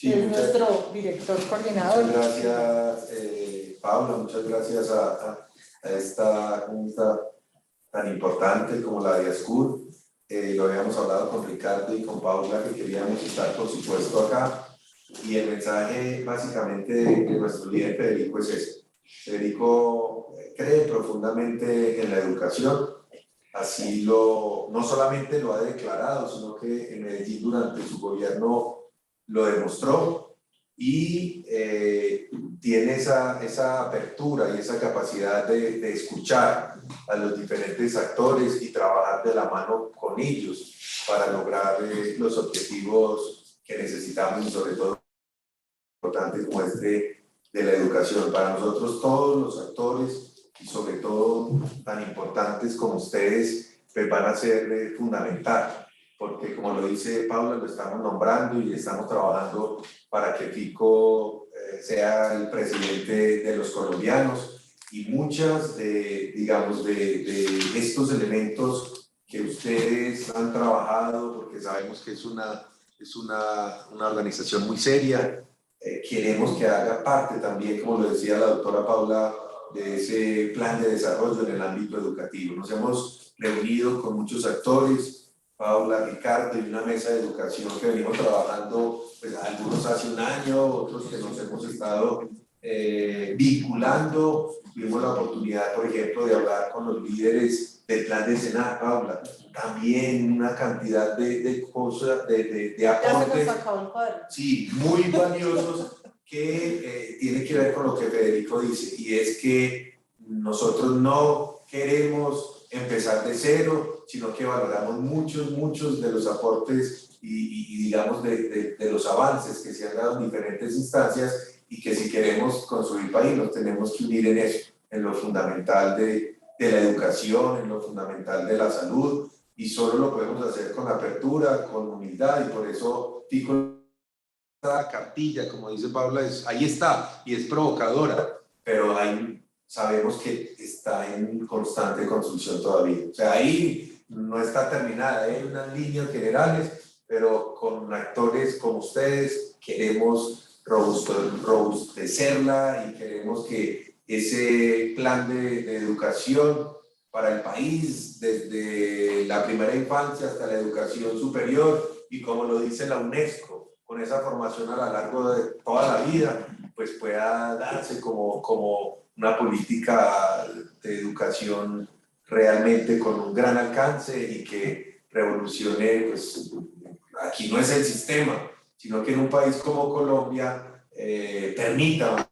Sí, es nuestro director coordinador. Muchas gracias, Paula, muchas gracias a esta junta tan importante como la de ASCUR. Lo habíamos hablado con Ricardo y con Paula, que queríamos estar, por supuesto, acá. Y el mensaje, básicamente, de nuestro líder Federico es ese. Federico cree profundamente en la educación. Así no solamente lo ha declarado, sino que en Medellín durante su gobierno lo demostró y tiene esa apertura y esa capacidad de escuchar a los diferentes actores y trabajar de la mano con ellos para lograr los objetivos que necesitamos y sobre todo importante como este de la educación. Para nosotros todos los actores y sobre todo tan importantes como ustedes pues van a ser fundamental, porque como lo dice Paula, lo estamos nombrando y estamos trabajando para que Fico sea el presidente de los colombianos y muchas digamos, de estos elementos que ustedes han trabajado, porque sabemos que es una organización muy seria, queremos que haga parte también, como lo decía la doctora Paula, de ese plan de desarrollo en el ámbito educativo. Nos hemos reunido con muchos actores, Paula, Ricardo, y una mesa de educación que venimos trabajando, pues, algunos hace un año, otros que nos hemos estado vinculando. Tuvimos la oportunidad, por ejemplo, de hablar con los líderes del plan de Senat, Paula. También una cantidad de cosas, de aportes, sí, muy valiosos que tiene que ver con lo que Federico dice, y es que nosotros no queremos empezar de cero, sino que valoramos muchos de los aportes y digamos de los avances que se han dado en diferentes instancias, y que si queremos construir país nos tenemos que unir en eso, en lo fundamental de la educación, en lo fundamental de la salud, y solo lo podemos hacer con apertura, con humildad, y por eso Fico, esta cartilla, como dice Paula, ahí está y es provocadora, pero ahí sabemos que está en constante construcción todavía. O sea, ahí no está terminada, hay unas líneas generales, pero con actores como ustedes queremos robustecerla y queremos que ese plan de educación para el país, desde la primera infancia hasta la educación superior, y como lo dice la UNESCO, con esa formación a lo largo de toda la vida, pues pueda darse como una política de educación realmente con un gran alcance y que revolucione, pues aquí no es el sistema, sino que en un país como Colombia permita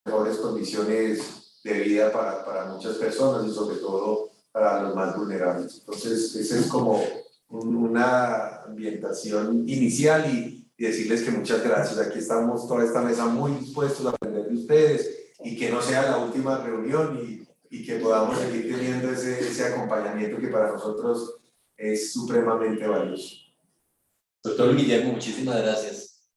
mejores condiciones de vida para muchas personas y sobre todo para los más vulnerables. Entonces, esa es como una ambientación inicial y decirles que muchas gracias. Aquí estamos toda esta mesa muy dispuestos a aprender de ustedes y que no sea la última reunión y que podamos seguir teniendo ese acompañamiento que para nosotros es supremamente valioso. Doctor Guillermo, muchísimas gracias.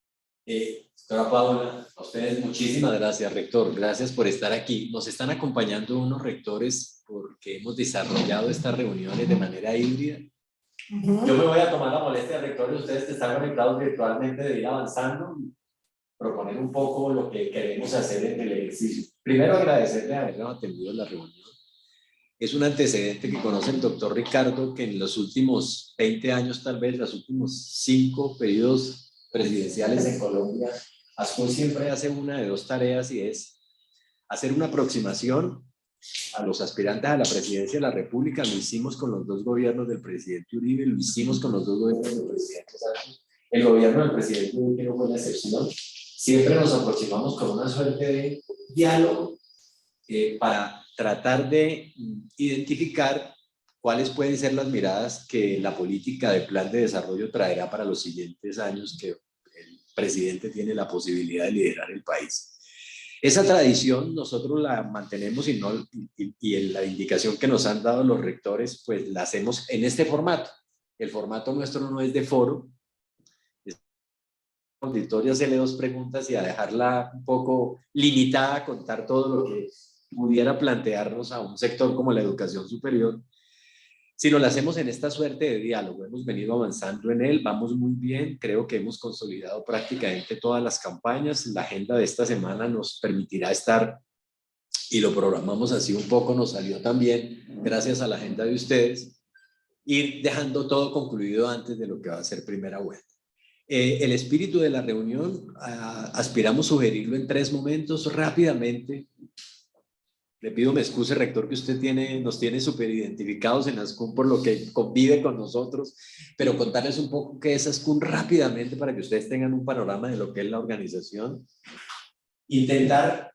Doctora Paula, a ustedes muchísimas gracias, rector. Gracias por estar aquí. Nos están acompañando unos rectores porque hemos desarrollado estas reuniones de manera híbrida. Yo me voy a tomar la molestia, rector, de ustedes que están conectados virtualmente, de ir avanzando y proponer un poco lo que queremos hacer en el ejercicio. Primero, agradecerle habernos atendido la reunión. Es un antecedente que conoce el doctor Ricardo, que en los últimos 20 años, tal vez, los últimos 5 periodos presidenciales en Colombia, ASCUR siempre hace una de 2 tareas, y es hacer una aproximación a los aspirantes a la presidencia de la República. Lo hicimos con los 2 gobiernos del presidente Uribe, lo hicimos con los 2 gobiernos del presidente Santos. El gobierno del presidente Uribe no fue la excepción. Siempre nos aproximamos con una suerte de diálogo para tratar de identificar cuáles pueden ser las miradas que la política de plan de desarrollo traerá para los siguientes años que el presidente tiene la posibilidad de liderar el país. Esa tradición nosotros la mantenemos y en la indicación que nos han dado los rectores, pues la hacemos en este formato. El formato nuestro no es de foro, auditorio, hacerle 2 preguntas y a dejarla un poco limitada a contar todo lo que pudiera plantearnos a un sector como la educación superior, sino lo hacemos en esta suerte de diálogo. Hemos venido avanzando en él, vamos muy bien, creo que hemos consolidado prácticamente todas las campañas. La agenda de esta semana nos permitirá estar, y lo programamos así un poco, nos salió también, gracias a la agenda de ustedes, ir dejando todo concluido antes de lo que va a ser primera vuelta. El espíritu de la reunión, aspiramos sugerirlo en 3 momentos rápidamente. Le pido me excuse, rector, que usted nos tiene súper identificados en ASCUN por lo que convive con nosotros, pero contarles un poco qué es ASCUN rápidamente para que ustedes tengan un panorama de lo que es la organización. Intentar,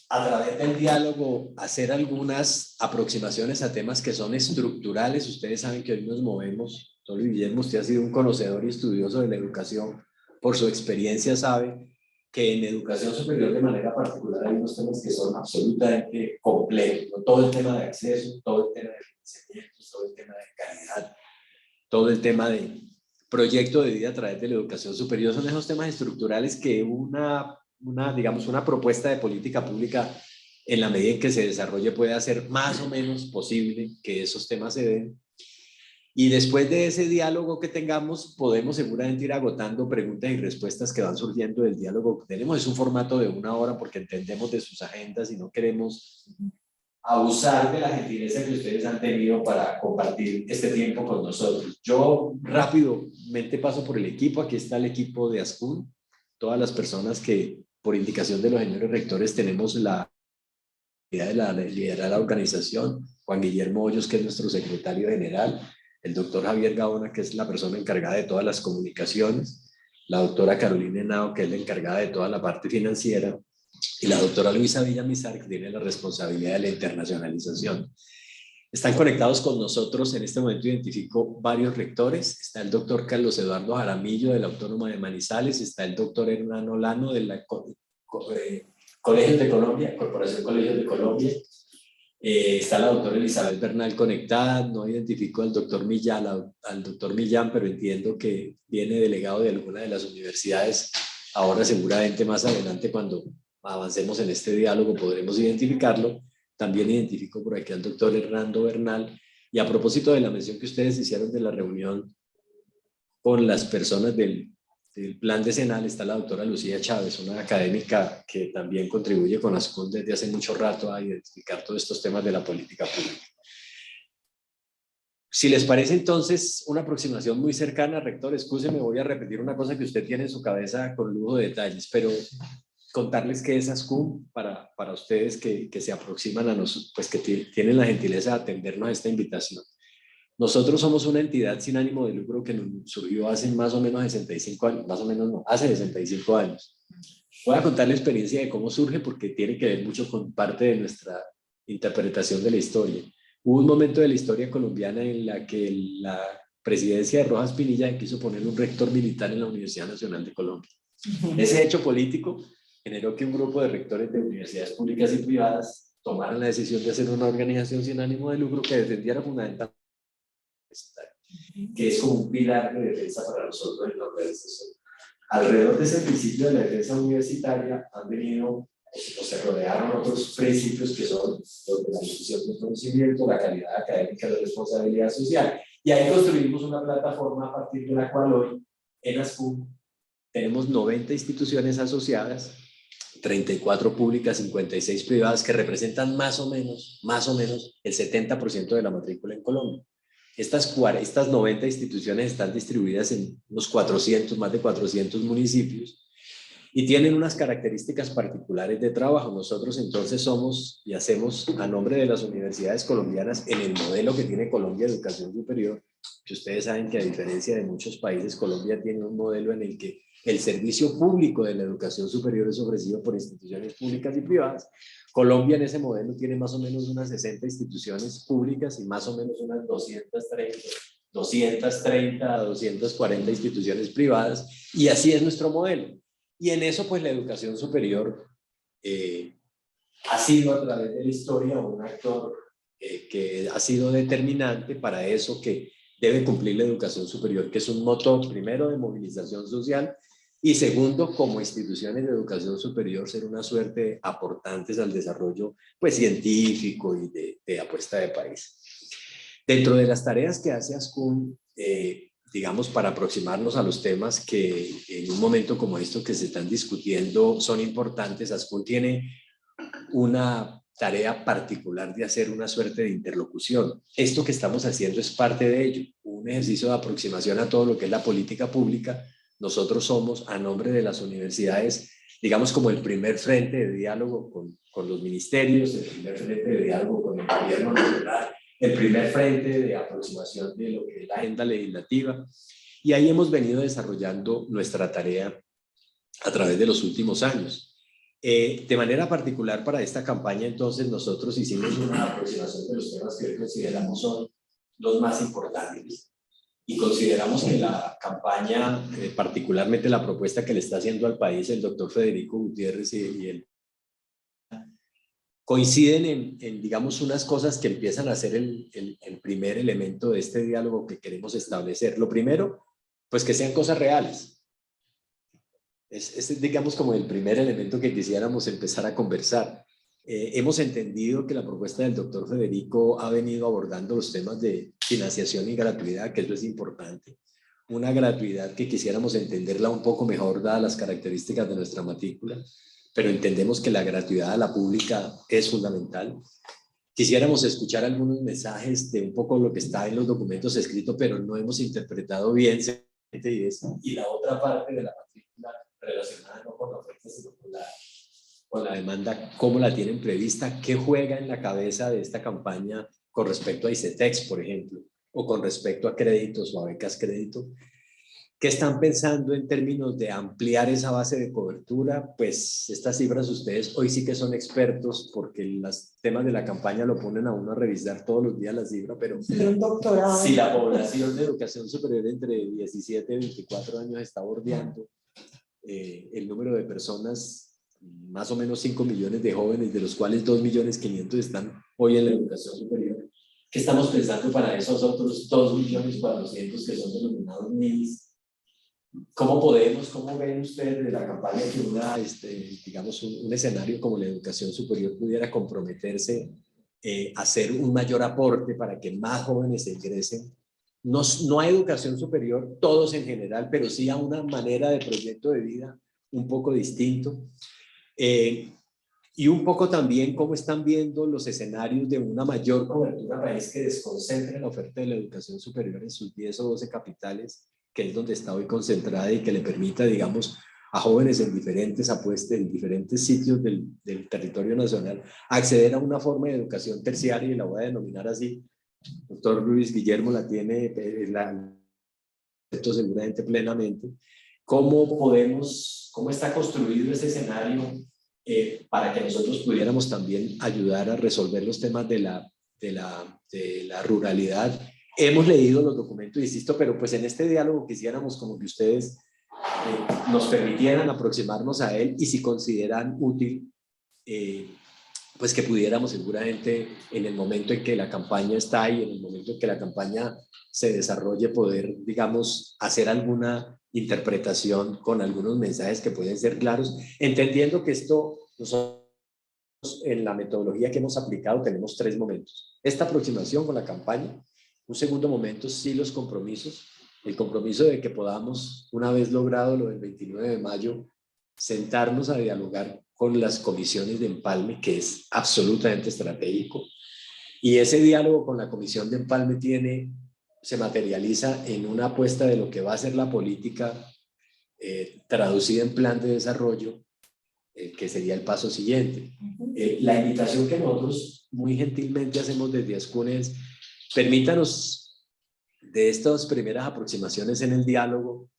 a través del diálogo, hacer algunas aproximaciones a temas que son estructurales. Ustedes saben que hoy nos movemos. Solo Guillermo, usted ha sido un conocedor y estudioso de la educación. Por su experiencia sabe que en educación superior de manera particular hay unos temas que son absolutamente complejos, ¿no? Todo el tema de acceso, todo el tema de financiamiento, todo el tema de calidad, todo el tema de proyecto de vida a través de la educación superior, son esos temas estructurales que digamos, una propuesta de política pública en la medida en que se desarrolle puede hacer más o menos posible que esos temas se den. Y después de ese diálogo que tengamos, podemos seguramente ir agotando preguntas y respuestas que van surgiendo del diálogo que tenemos. Es un formato de 1 hora porque entendemos de sus agendas y no queremos abusar de la gentileza que ustedes han tenido para compartir este tiempo con nosotros. Yo rápidamente paso por el equipo. Aquí está el equipo de ASCUN, todas las personas que por indicación de los señores rectores tenemos la idea de liderar la organización. Juan Guillermo Hoyos, que es nuestro secretario general, el doctor Javier Gaona, que es la persona encargada de todas las comunicaciones, la doctora Carolina Henao, que es la encargada de toda la parte financiera, y la doctora Luisa Villamizar, que tiene la responsabilidad de la internacionalización. Están conectados con nosotros, en este momento identifico varios rectores. Está el doctor Carlos Eduardo Jaramillo, de la Autónoma de Manizales, está el doctor Hernán Olano, de la Colegios de Colombia, Corporación Colegios de Colombia. Está la doctora Elizabeth Bernal conectada. No identifico al doctor Millán, pero entiendo que viene delegado de alguna de las universidades. Ahora seguramente más adelante, cuando avancemos en este diálogo, podremos identificarlo. También identifico por aquí al doctor Hernando Bernal. Y a propósito de la mención que ustedes hicieron de la reunión con las personas del plan decenal, está la doctora Lucía Chávez, una académica que también contribuye con ASCUN desde hace mucho rato a identificar todos estos temas de la política pública. Si les parece entonces una aproximación muy cercana, rector, excúseme, voy a repetir una cosa que usted tiene en su cabeza con lujo de detalles, pero contarles qué es ASCUN para ustedes que se aproximan a nosotros, pues que tienen la gentileza de atendernos a esta invitación. Nosotros somos una entidad sin ánimo de lucro que surgió hace más o menos 65 años, más o menos no, hace 65 años. Voy a contar la experiencia de cómo surge porque tiene que ver mucho con parte de nuestra interpretación de la historia. Hubo un momento de la historia colombiana en la que la presidencia de Rojas Pinilla quiso poner un rector militar en la Universidad Nacional de Colombia. Ese hecho político generó que un grupo de rectores de universidades públicas y privadas tomaran la decisión de hacer una organización sin ánimo de lucro que defendiera fundamentalmente, que es como un pilar de defensa para nosotros en la organización. Alrededor de ese principio de la defensa universitaria han venido o se rodearon otros principios que son los de la difusión del conocimiento, la calidad académica, la responsabilidad social. Y ahí construimos una plataforma a partir de la cual hoy en ASCUN tenemos 90 instituciones asociadas, 34 públicas, 56 privadas, que representan más o menos el 70% de la matrícula en Colombia. Estas 90 instituciones están distribuidas en unos 400, más de 400 municipios y tienen unas características particulares de trabajo. Nosotros entonces somos y hacemos a nombre de las universidades colombianas en el modelo que tiene Colombia de educación superior, que ustedes saben que a diferencia de muchos países, Colombia tiene un modelo en el que el servicio público de la educación superior es ofrecido por instituciones públicas y privadas. Colombia en ese modelo tiene más o menos unas 60 instituciones públicas y más o menos unas 230 a 240 instituciones privadas, y así es nuestro modelo. Y en eso pues la educación superior ha sido a través de la historia un actor que ha sido determinante para eso que debe cumplir la educación superior, que es un motor primero de movilización social y segundo, como instituciones de educación superior, ser una suerte de aportantes al desarrollo pues científico y de apuesta de país. Dentro de las tareas que hace ASCUN, digamos, para aproximarnos a los temas que en un momento como esto que se están discutiendo son importantes, ASCUN tiene una tarea particular de hacer una suerte de interlocución. Esto que estamos haciendo es parte de ello, un ejercicio de aproximación a todo lo que es la política pública. Nosotros somos, a nombre de las universidades, digamos como el primer frente de diálogo con los ministerios, el primer frente de diálogo con el gobierno nacional, el primer frente de aproximación de lo que es la agenda legislativa. Y ahí hemos venido desarrollando nuestra tarea a través de los últimos años. De manera particular para esta campaña, entonces, nosotros hicimos una aproximación de los temas que hoy consideramos son los más importantes. Y consideramos que la campaña, particularmente la propuesta que le está haciendo al país el doctor Federico Gutiérrez y él, coinciden en, digamos, unas cosas que empiezan a ser el primer elemento de este diálogo que queremos establecer. Lo primero, pues que sean cosas reales. Es, digamos, como el primer elemento que quisiéramos empezar a conversar. Hemos entendido que la propuesta del doctor Federico ha venido abordando los temas de financiación y gratuidad, que eso es importante. Una gratuidad que quisiéramos entenderla un poco mejor dadas las características de nuestra matrícula, pero entendemos que la gratuidad a la pública es fundamental. Quisiéramos escuchar algunos mensajes de un poco lo que está en los documentos escritos, pero no hemos interpretado bien. Y la otra parte de la matrícula relacionada no con la oferta, sino con la demanda, cómo la tienen prevista, qué juega en la cabeza de esta campaña con respecto a ICETEX, por ejemplo, o con respecto a créditos o a becas crédito. ¿Qué están pensando en términos de ampliar esa base de cobertura? Pues estas cifras ustedes hoy sí que son expertos porque los temas de la campaña lo ponen a uno a revisar todos los días la cifra, pero si la población de educación superior entre 17 y 24 años está bordeando el número de personas, más o menos 5 millones de jóvenes, de los cuales 2.500.000 están hoy en la educación superior. ¿Qué estamos pensando para esos otros 2.400.000 que son denominados NIS? ¿Cómo ven ustedes de la campaña que digamos, un escenario como la educación superior pudiera comprometerse a hacer un mayor aporte para que más jóvenes se ingresen? No a educación superior, todos en general, pero sí a una manera de proyecto de vida un poco distinto. Y un poco también cómo están viendo los escenarios de una mayor cobertura país que desconcentre la oferta de la educación superior en sus 10 o 12 capitales, que es donde está hoy concentrada y que le permita, digamos, a jóvenes en diferentes apuestas, en diferentes sitios del territorio nacional, acceder a una forma de educación terciaria, y la voy a denominar así. Doctor Luis Guillermo la tiene, seguramente plenamente. ¿Cómo está construido ese escenario para que nosotros pudiéramos también ayudar a resolver los temas de la ruralidad? Hemos leído los documentos, insisto, pero pues en este diálogo quisiéramos como que ustedes nos permitieran aproximarnos a él y si consideran útil, pues que pudiéramos seguramente en el momento en que la campaña está ahí, en el momento en que la campaña se desarrolle, poder, digamos, hacer alguna interpretación con algunos mensajes que pueden ser claros, entendiendo que esto, nosotros en la metodología que hemos aplicado tenemos 3 momentos. Esta aproximación con la campaña, un segundo momento sí los compromisos, el compromiso de que podamos, una vez logrado lo del 29 de mayo, sentarnos a dialogar con las comisiones de empalme, que es absolutamente estratégico, y ese diálogo con la comisión de empalme se materializa en una apuesta de lo que va a ser la política traducida en plan de desarrollo, que sería el paso siguiente. La invitación que nosotros muy gentilmente hacemos desde ASCUN es: permítanos de estas primeras aproximaciones en el diálogo,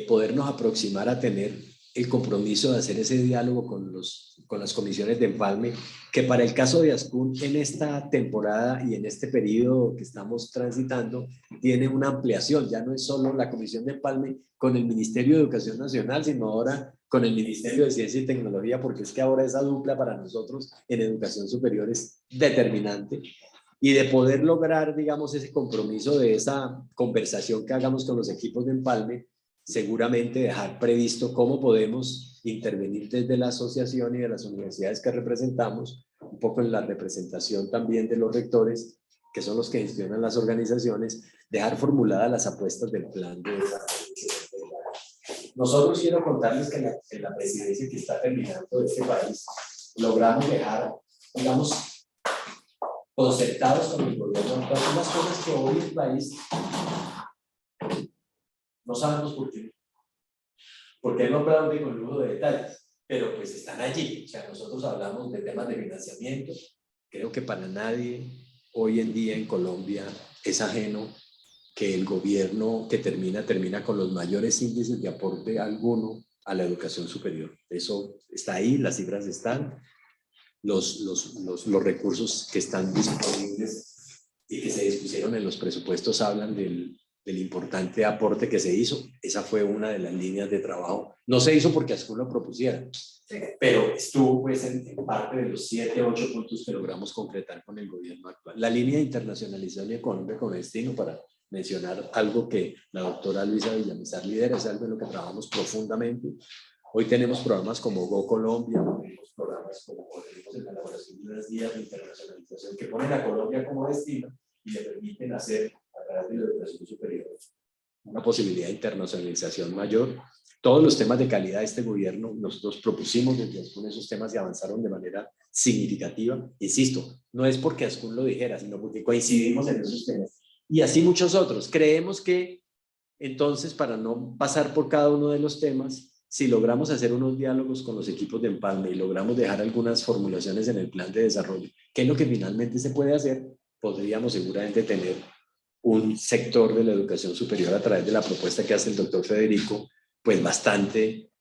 podernos aproximar a tener el compromiso de hacer ese diálogo con las comisiones de empalme, que para el caso de ASCUN en esta temporada y en este periodo que estamos transitando tiene una ampliación, ya no es solo la comisión de empalme con el Ministerio de Educación Nacional, sino ahora con el Ministerio de Ciencia y Tecnología, porque es que ahora esa dupla para nosotros en educación superior es determinante, y de poder lograr, digamos, ese compromiso de esa conversación que hagamos con los equipos de empalme, seguramente dejar previsto cómo podemos intervenir desde la asociación y de las universidades que representamos, un poco en la representación también de los rectores, que son los que gestionan las organizaciones, dejar formuladas las apuestas del plan de desarrollo. Nosotros quiero contarles que en la presidencia que está terminando de este país, logramos dejar, digamos, concertados con el gobierno actual unas cosas que hoy el país no sabemos por qué. Porque no aplaude con lujo de detalles, pero pues están allí. O sea, nosotros hablamos de temas de financiamiento. Creo que para nadie hoy en día en Colombia es ajeno que el gobierno que termina con los mayores índices de aporte alguno a la educación superior. Eso está ahí, las cifras están, los recursos que están disponibles y que se dispusieron en los presupuestos hablan del importante aporte que se hizo. Esa fue una de las líneas de trabajo. No se hizo porque Ascún lo propusiera, pero estuvo pues en parte de los 7, 8 puntos que logramos concretar con el gobierno actual. La línea de internacionalización y economía con destino, para mencionar algo que la doctora Luisa Villamizar lidera, es algo en lo que trabajamos profundamente. Hoy tenemos programas como Go Colombia, tenemos programas como tenemos en la elaboración de unas guías de internacionalización que ponen a Colombia como destino y le permiten hacer a través de la educación superior una posibilidad de internacionalización mayor. Todos los temas de calidad de este gobierno, nosotros propusimos desde Ascún esos temas y avanzaron de manera significativa. Insisto, no es porque Ascún lo dijera, sino porque coincidimos en esos temas. Y así muchos otros. Creemos que entonces, para no pasar por cada uno de los temas, si logramos hacer unos diálogos con los equipos de empalme y logramos dejar algunas formulaciones en el plan de desarrollo, que es lo que finalmente se puede hacer, podríamos seguramente tener un sector de la educación superior a través de la propuesta que hace el doctor Federico, pues bastante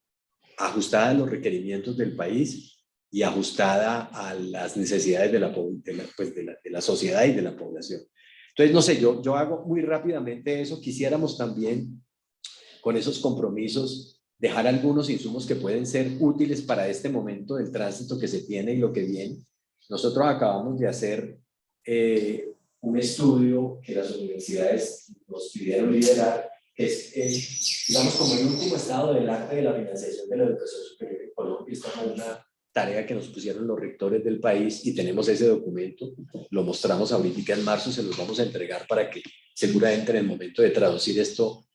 ajustada a los requerimientos del país y ajustada a las necesidades de la sociedad y de la población. Entonces, no sé, yo hago muy rápidamente eso. Quisiéramos también, con esos compromisos, dejar algunos insumos que pueden ser útiles para este momento del tránsito que se tiene y lo que viene. Nosotros acabamos de hacer un estudio que las universidades nos pidieron liderar, que es digamos, como el último estado del arte de la financiación de la educación superior en Colombia. Esta fue una tarea que nos pusieron los rectores del país y tenemos ese documento, lo mostramos ahorita en marzo, se los vamos a entregar para que seguramente en el momento de traducir esto,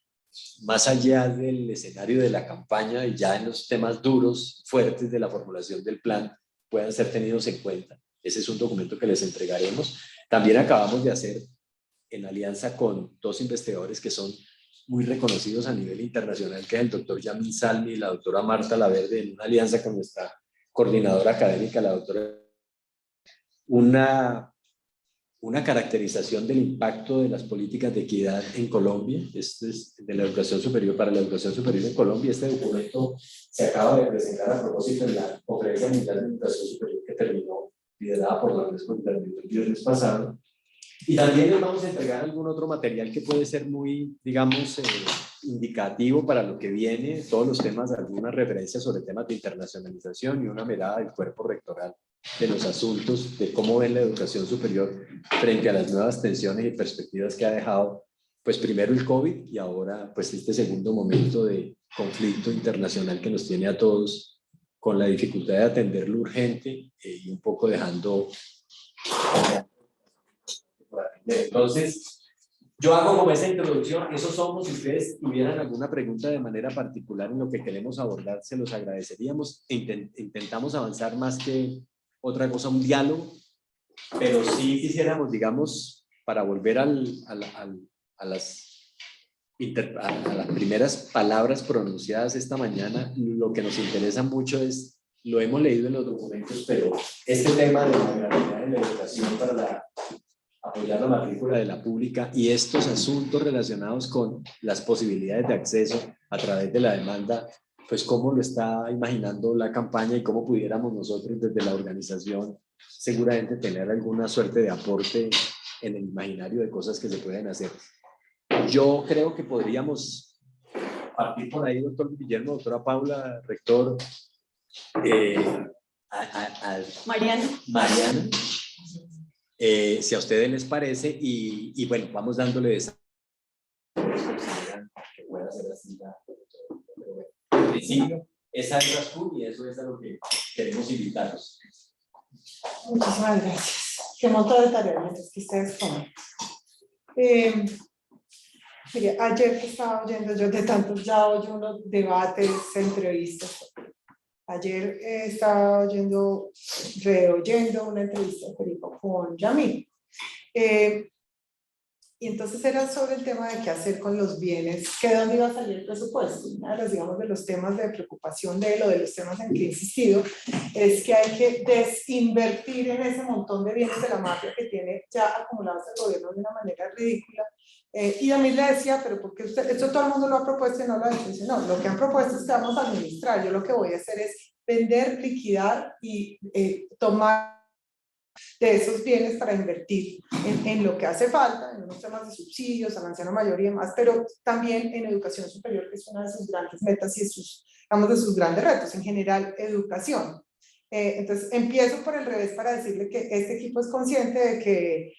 más allá del escenario de la campaña y ya en los temas duros, fuertes de la formulación del plan, puedan ser tenidos en cuenta. Ese es un documento que les entregaremos. También acabamos de hacer, en alianza con dos investigadores que son muy reconocidos a nivel internacional, que es el doctor Yamin Salmi y la doctora Marta Laverde, en una alianza con nuestra coordinadora académica, la doctora, una caracterización del impacto de las políticas de equidad en Colombia. Este es de la educación superior, para la educación superior en Colombia. Este documento se acaba de presentar a propósito de la Conferencia Mundial de Educación Superior que terminó, liderada por la UNESCO el viernes pasado. Y también les vamos a entregar algún otro material que puede ser muy, digamos, indicativo para lo que viene, todos los temas, algunas referencias sobre temas de internacionalización y una mirada del cuerpo rectoral de los asuntos, de cómo ven la educación superior frente a las nuevas tensiones y perspectivas que ha dejado, pues primero el COVID y ahora pues este segundo momento de conflicto internacional que nos tiene a todos con la dificultad de atender lo urgente y un poco dejando... Entonces, yo hago como esa introducción, eso somos. Si ustedes tuvieran alguna pregunta de manera particular en lo que queremos abordar, se los agradeceríamos. Intentamos avanzar más que otra cosa, un diálogo, pero sí quisiéramos, digamos, para volver a las primeras palabras pronunciadas esta mañana, lo que nos interesa mucho es, lo hemos leído en los documentos, pero este tema de la gratuidad en la educación para apoyar la matrícula de la pública y estos asuntos relacionados con las posibilidades de acceso a través de la demanda, pues cómo lo está imaginando la campaña y cómo pudiéramos nosotros desde la organización seguramente tener alguna suerte de aporte en el imaginario de cosas que se pueden hacer. Yo creo que podríamos partir por ahí, doctor Guillermo, doctora Paula, rector, Mariana. Si a ustedes les parece, y bueno, vamos dándole esa que pueda ser así en principio, esa es la SCUR y eso es a lo que queremos invitarlos. Muchísimas gracias. qué montón de tareas mientras que ustedes comen. Mire, ayer que estaba oyendo yo de tantos, ya oye unos debates, entrevistas. Ayer estaba reoyendo una entrevista de Felipe con Yamil. Y entonces era sobre el tema de qué hacer con los bienes, que de dónde iba a salir el presupuesto. Una de los, digamos, de los temas de preocupación de él, o de los temas en que he insistido, es que hay que desinvertir en ese montón de bienes de la mafia que tiene ya acumulados el gobierno de una manera ridícula. Y a mí le decía, pero ¿por qué usted? Esto todo el mundo lo ha propuesto y no lo ha hecho. Dice, no, lo que han propuesto es que vamos a administrar. Yo lo que voy a hacer es vender, liquidar y tomar de esos bienes para invertir en lo que hace falta, en unos temas de subsidios, al anciano mayor y demás, pero también en educación superior, que es una de sus grandes metas y de sus, digamos, de sus grandes retos, en general, educación. Entonces, empiezo por el revés para decirle que este equipo es consciente de que,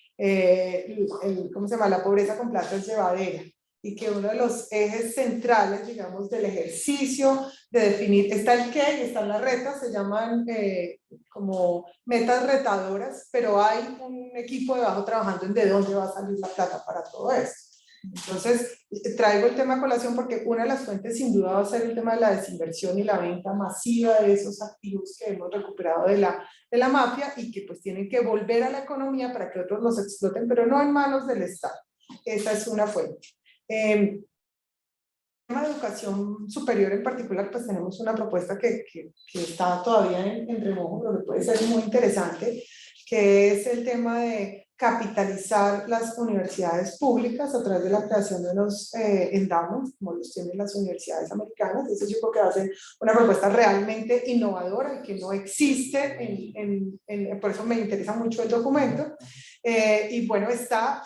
¿cómo se llama? La pobreza con plata es llevadera, y que uno de los ejes centrales, digamos, del ejercicio de definir, está el qué y están las retas, se llaman como metas retadoras, pero hay un equipo debajo trabajando en de dónde va a salir la plata para todo esto. Entonces, traigo el tema a colación porque una de las fuentes sin duda va a ser el tema de la desinversión y la venta masiva de esos activos que hemos recuperado de la mafia y que pues tienen que volver a la economía para que otros los exploten, pero no en manos del Estado. Esa es una fuente. En tema de educación superior en particular, pues tenemos una propuesta que está todavía en remojo, pero que puede ser muy interesante, que es el tema de capitalizar las universidades públicas a través de la creación de unos endowments, como los tienen las universidades americanas. Entonces yo creo que va a ser una propuesta realmente innovadora y que no existe, por eso me interesa mucho el documento. Y bueno, esa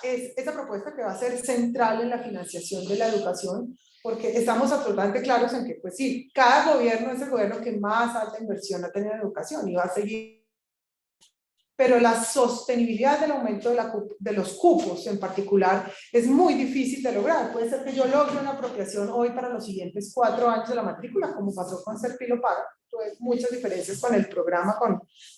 propuesta que va a ser central en la financiación de la educación, porque estamos absolutamente claros en que, pues sí, cada gobierno es el gobierno que más alta inversión ha tenido en educación y va a seguir. Pero la sostenibilidad del aumento de los cupos en particular es muy difícil de lograr. Puede ser que yo logre una apropiación hoy para los siguientes 4 años de la matrícula, como pasó con Serpilo Paga. Tuve muchas diferencias con el programa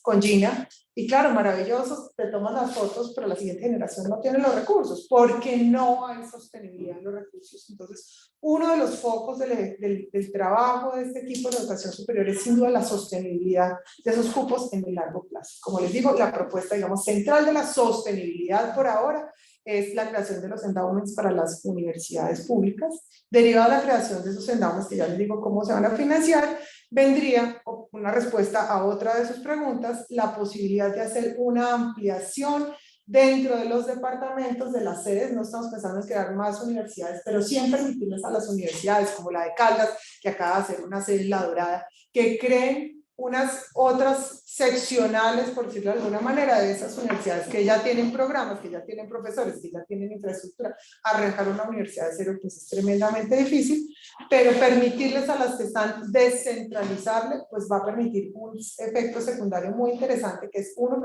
con Gina. Y claro, maravilloso, te toman las fotos, pero la siguiente generación no tiene los recursos, porque no hay sostenibilidad en los recursos. Entonces, uno de los focos del trabajo de este equipo de educación superior es sin duda la sostenibilidad de esos cupos en el largo plazo. Como les digo, la propuesta, digamos, central de la sostenibilidad por ahora es la creación de los endowments para las universidades públicas. Derivada de la creación de esos endowments, que ya les digo cómo se van a financiar, vendría una respuesta a otra de sus preguntas, la posibilidad de hacer una ampliación dentro de los departamentos de las sedes. No estamos pensando en crear más universidades, pero sí en permitirles a las universidades como la de Caldas, que acaba de hacer una sede en La Dorada, que creen unas otras seccionales, por decirlo de alguna manera, de esas universidades que ya tienen programas, que ya tienen profesores, que ya tienen infraestructura. Arrancar una universidad de cero pues es tremendamente difícil, pero permitirles a las que están descentralizarle, pues va a permitir un efecto secundario muy interesante, que es uno,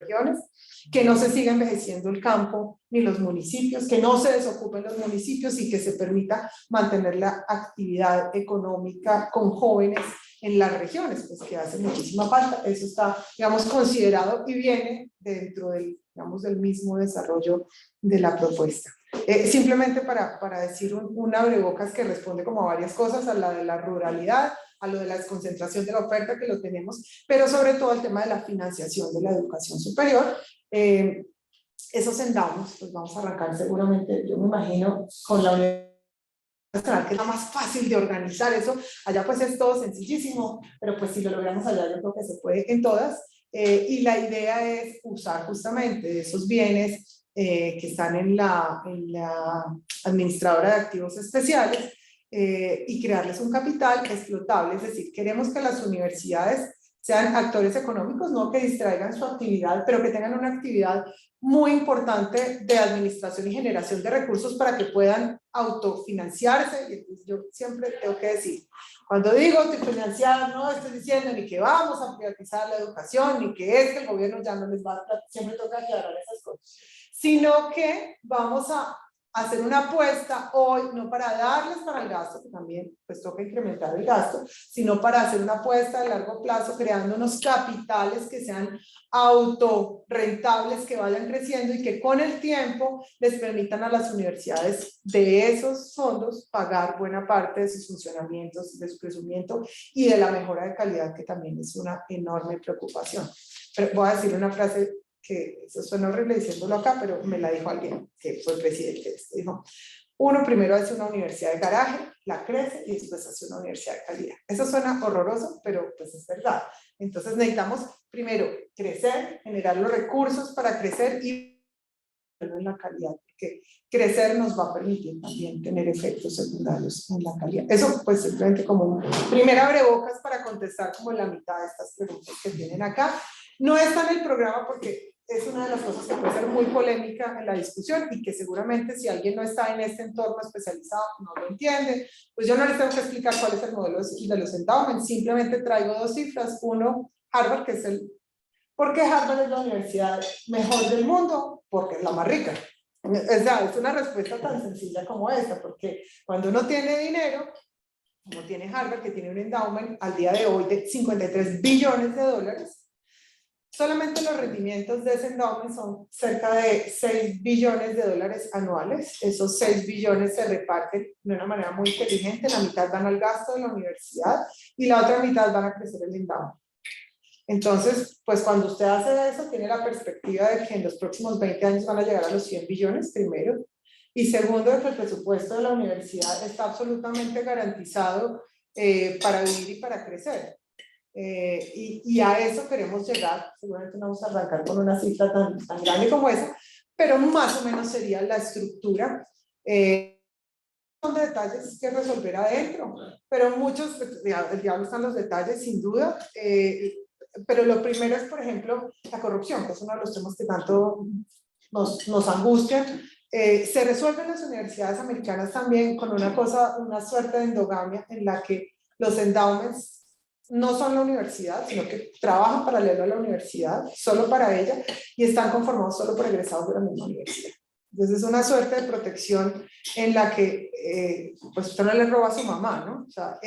regiones, que no se siga envejeciendo el campo ni los municipios, que no se desocupen los municipios y que se permita mantener la actividad económica con jóvenes en las regiones, pues que hace muchísima falta. Eso está, digamos, considerado y viene dentro del, digamos, del mismo desarrollo de la propuesta. Simplemente para decir un abrebocas que responde como a varias cosas, a la de la ruralidad, a lo de la desconcentración de la oferta, que lo tenemos, pero sobre todo el tema de la financiación de la educación superior. Esos endowments, pues vamos a arrancar seguramente, yo me imagino, con la Universidad Nacional, que es la más fácil de organizar eso. Allá pues es todo sencillísimo, pero pues si lo logramos allá yo creo que se puede en todas. Y la idea es usar justamente esos bienes que están en la administradora de activos especiales, y crearles un capital explotable. Es decir, queremos que las universidades sean actores económicos, no que distraigan su actividad, pero que tengan una actividad muy importante de administración y generación de recursos para que puedan autofinanciarse. Y entonces yo siempre tengo que decir, cuando digo autofinanciar, no estoy diciendo ni que vamos a privatizar la educación, ni que es que el gobierno ya no les va a, siempre toca aclarar esas cosas, sino que vamos a hacer una apuesta hoy, no para darles para el gasto, que también pues toca incrementar el gasto, sino para hacer una apuesta a largo plazo, creando unos capitales que sean autorrentables, que vayan creciendo y que con el tiempo les permitan a las universidades de esos fondos pagar buena parte de sus funcionamientos, de su crecimiento y de la mejora de calidad, que también es una enorme preocupación. Pero voy a decir una frase que eso suena horrible diciéndolo acá, pero me la dijo alguien que fue presidente. Dijo, uno primero hace una universidad de garaje, la crece y después hace una universidad de calidad. Eso suena horroroso, pero pues es verdad. Entonces necesitamos primero crecer, generar los recursos para crecer y en la calidad, porque crecer nos va a permitir también tener efectos secundarios en la calidad. Eso pues simplemente como un primer abrebocas para contestar como la mitad de estas preguntas que tienen acá. No está en el programa porque es una de las cosas que puede ser muy polémica en la discusión y que seguramente si alguien no está en este entorno especializado no lo entiende, pues yo no les tengo que explicar cuál es el modelo de los endowments, simplemente traigo dos cifras. Uno, Harvard, que es el... ¿Por qué Harvard es la universidad mejor del mundo? Porque es la más rica. O sea, es una respuesta tan sencilla como esta, porque cuando uno tiene dinero, como tiene Harvard, que tiene un endowment al día de hoy de 53 billones de dólares, solamente los rendimientos de ese endowment son cerca de 6 billones de dólares anuales. Esos 6 billones se reparten de una manera muy inteligente. La mitad van al gasto de la universidad y la otra mitad van a crecer el endowment. Entonces, pues cuando usted hace eso, tiene la perspectiva de que en los próximos 20 años van a llegar a los 100 billones, primero. Y segundo, de que el presupuesto de la universidad está absolutamente garantizado para vivir y para crecer. Y a eso queremos llegar. Seguramente no vamos a arrancar con una cifra tan grande como esa, pero más o menos sería la estructura. Son detalles que resolver adentro, pero muchos, el diablo está en los detalles, sin duda. Pero lo primero es, por ejemplo, la corrupción, que es uno de los temas que tanto nos angustian. Se resuelve en las universidades americanas también con una cosa, una suerte de endogamia en la que los endowments no son la universidad, sino que trabajan paralelo a la universidad, solo para ella, y están conformados solo por egresados de la misma universidad. Entonces es una suerte de protección en la que pues usted no le roba a su mamá, ¿no? O sea,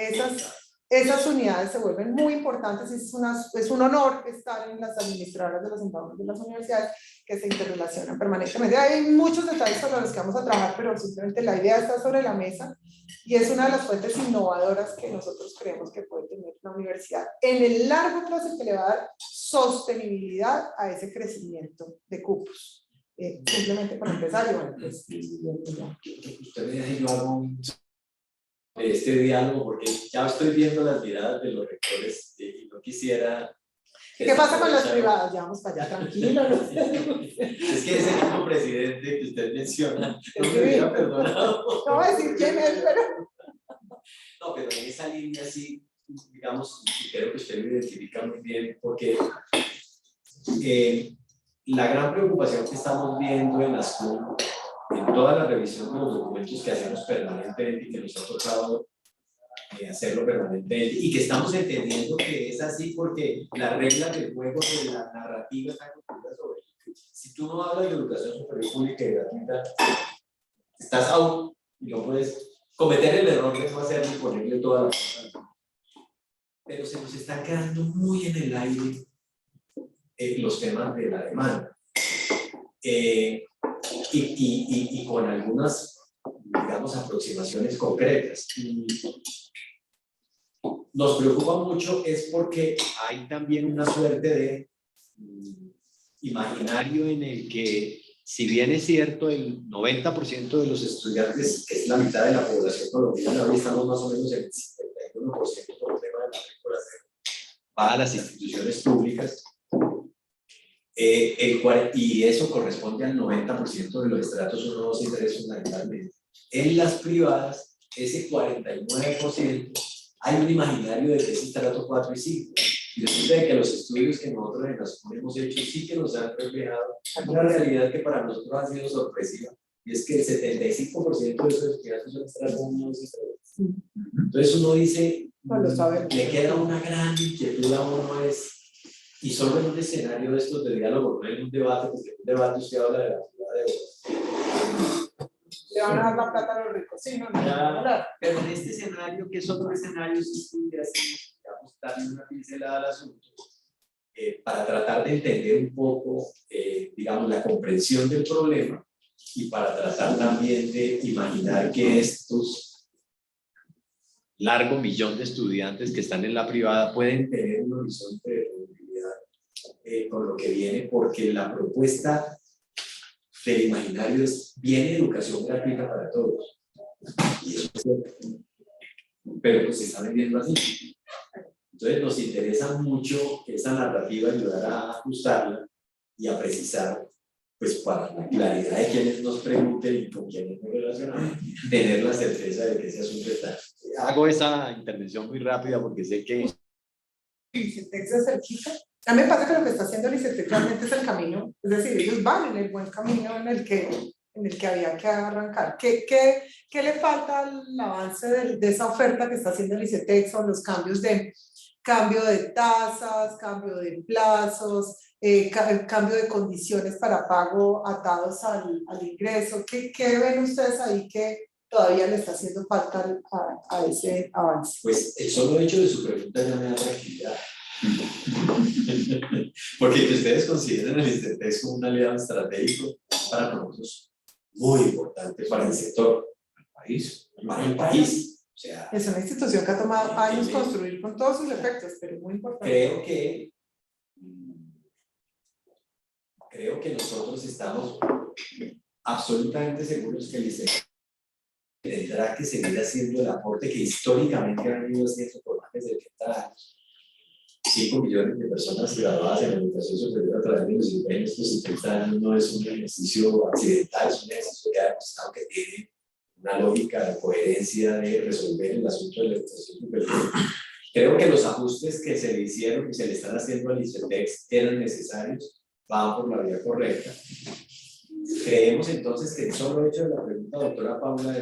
esas unidades se vuelven muy importantes y es un honor estar en las administradoras de los endowments de las universidades que se interrelacionan permanentemente. Hay muchos detalles sobre los que vamos a trabajar, pero simplemente la idea está sobre la mesa y es una de las fuentes innovadoras que nosotros creemos que puede tener la universidad en el largo plazo, que le va a dar sostenibilidad a ese crecimiento de cupos. Simplemente para empezar, y bueno, pues, usted me dice, yo hago este diálogo porque ya estoy viendo las miradas de los rectores y no quisiera... ¿Qué pasa con las privadas? Ya vamos para allá, tranquilo. ¿No? Es que ese mismo presidente que usted menciona no me hubiera perdonado. No voy a decir quién es, pero... No, pero en esa línea sí, digamos, creo que usted lo identifica muy bien, porque la gran preocupación que estamos viendo en la SCUM, en toda la revisión de los documentos que hacemos permanentemente y que nos ha tocado hacerlo permanentemente y que estamos entendiendo que es así porque las reglas del juego de la narrativa están construidas sobre ello. Si tú no hablas de educación superior pública y gratuita, estás out y no puedes cometer el error de no hacerlo y ponerle toda la cosa. Pero se nos están quedando muy en el aire los temas de la demanda. Y con algunas, digamos, aproximaciones concretas. Nos preocupa mucho es porque hay también una suerte de imaginario en el que, si bien es cierto, el 90% de los estudiantes, que es la mitad de la población colombiana, hoy estamos más o menos en el 51% por el tema de la matrícula cero, va a las instituciones públicas, y eso corresponde al 90% de los estratos 1, 2 y 3 fundamentalmente. En las privadas, ese 49%, hay un imaginario de que es estrato 4 y 5. Y resulta de que los estudios que nosotros en las SCUM hemos hecho sí que nos han reflejado una realidad que para nosotros ha sido sorpresiva, y es que el 75% de esos estudiantes son estrato 1, 2 y 3. Entonces uno dice, le queda una gran inquietud a uno y solo en un escenario de estos de diálogo, no en un debate, porque en un debate usted habla de la ciudad de Le van a dar la plata a los ricos. Sí, no, no, Ya, no. pero en este escenario, que es otro escenario, si pudiésemos, digamos, darle una pincelada al asunto, para tratar de entender un poco, digamos, la comprensión del problema y para tratar también de imaginar que estos largo millón de estudiantes que están en la privada pueden tener un horizonte de posibilidad con lo que viene, porque la propuesta del imaginario es: viene educación gratuita para todos. Y eso es cierto, pero pues se está vendiendo así. Entonces nos interesa mucho esa narrativa, ayudar a ajustarla y a precisar, pues para la claridad de quienes nos pregunten y con quienes nos relacionamos, tener la certeza de que ese asunto está. Hago esa intervención muy rápida porque sé que... ICETEX de cerquita. A mí me pasa que lo que está haciendo el ICETEX realmente es el camino, es decir, ellos van en el buen camino en el que había que arrancar. ¿Qué le falta al avance de esa oferta que está haciendo el ICETEX, o los cambios de cambio de tasas, cambio de plazos, cambio de condiciones para pago atados al ingreso? ¿Qué ven ustedes ahí que todavía le está haciendo falta a ese avance? Pues el solo hecho de su pregunta ya me da tranquilidad. Porque que ustedes consideren el ICETEX como un aliado estratégico para nosotros muy importante para el sector, para el país. O sea, es una institución que ha tomado años construir con todos sus efectos, pero muy importante. Creo que nosotros estamos absolutamente seguros que el ICETEX tendrá que seguir haciendo el aporte que históricamente han venido haciendo por más de 70 años. 5 millones de personas graduadas en la educación superior a través de los en estos 70 años no es un ejercicio accidental, es un ejercicio que ha demostrado que tiene una lógica de coherencia de resolver el asunto de la educación superior. Creo que los ajustes que se le hicieron y se le están haciendo al ICETEX eran necesarios, van por la vía correcta. Creemos entonces que el solo hecho de la pregunta, doctora Paula,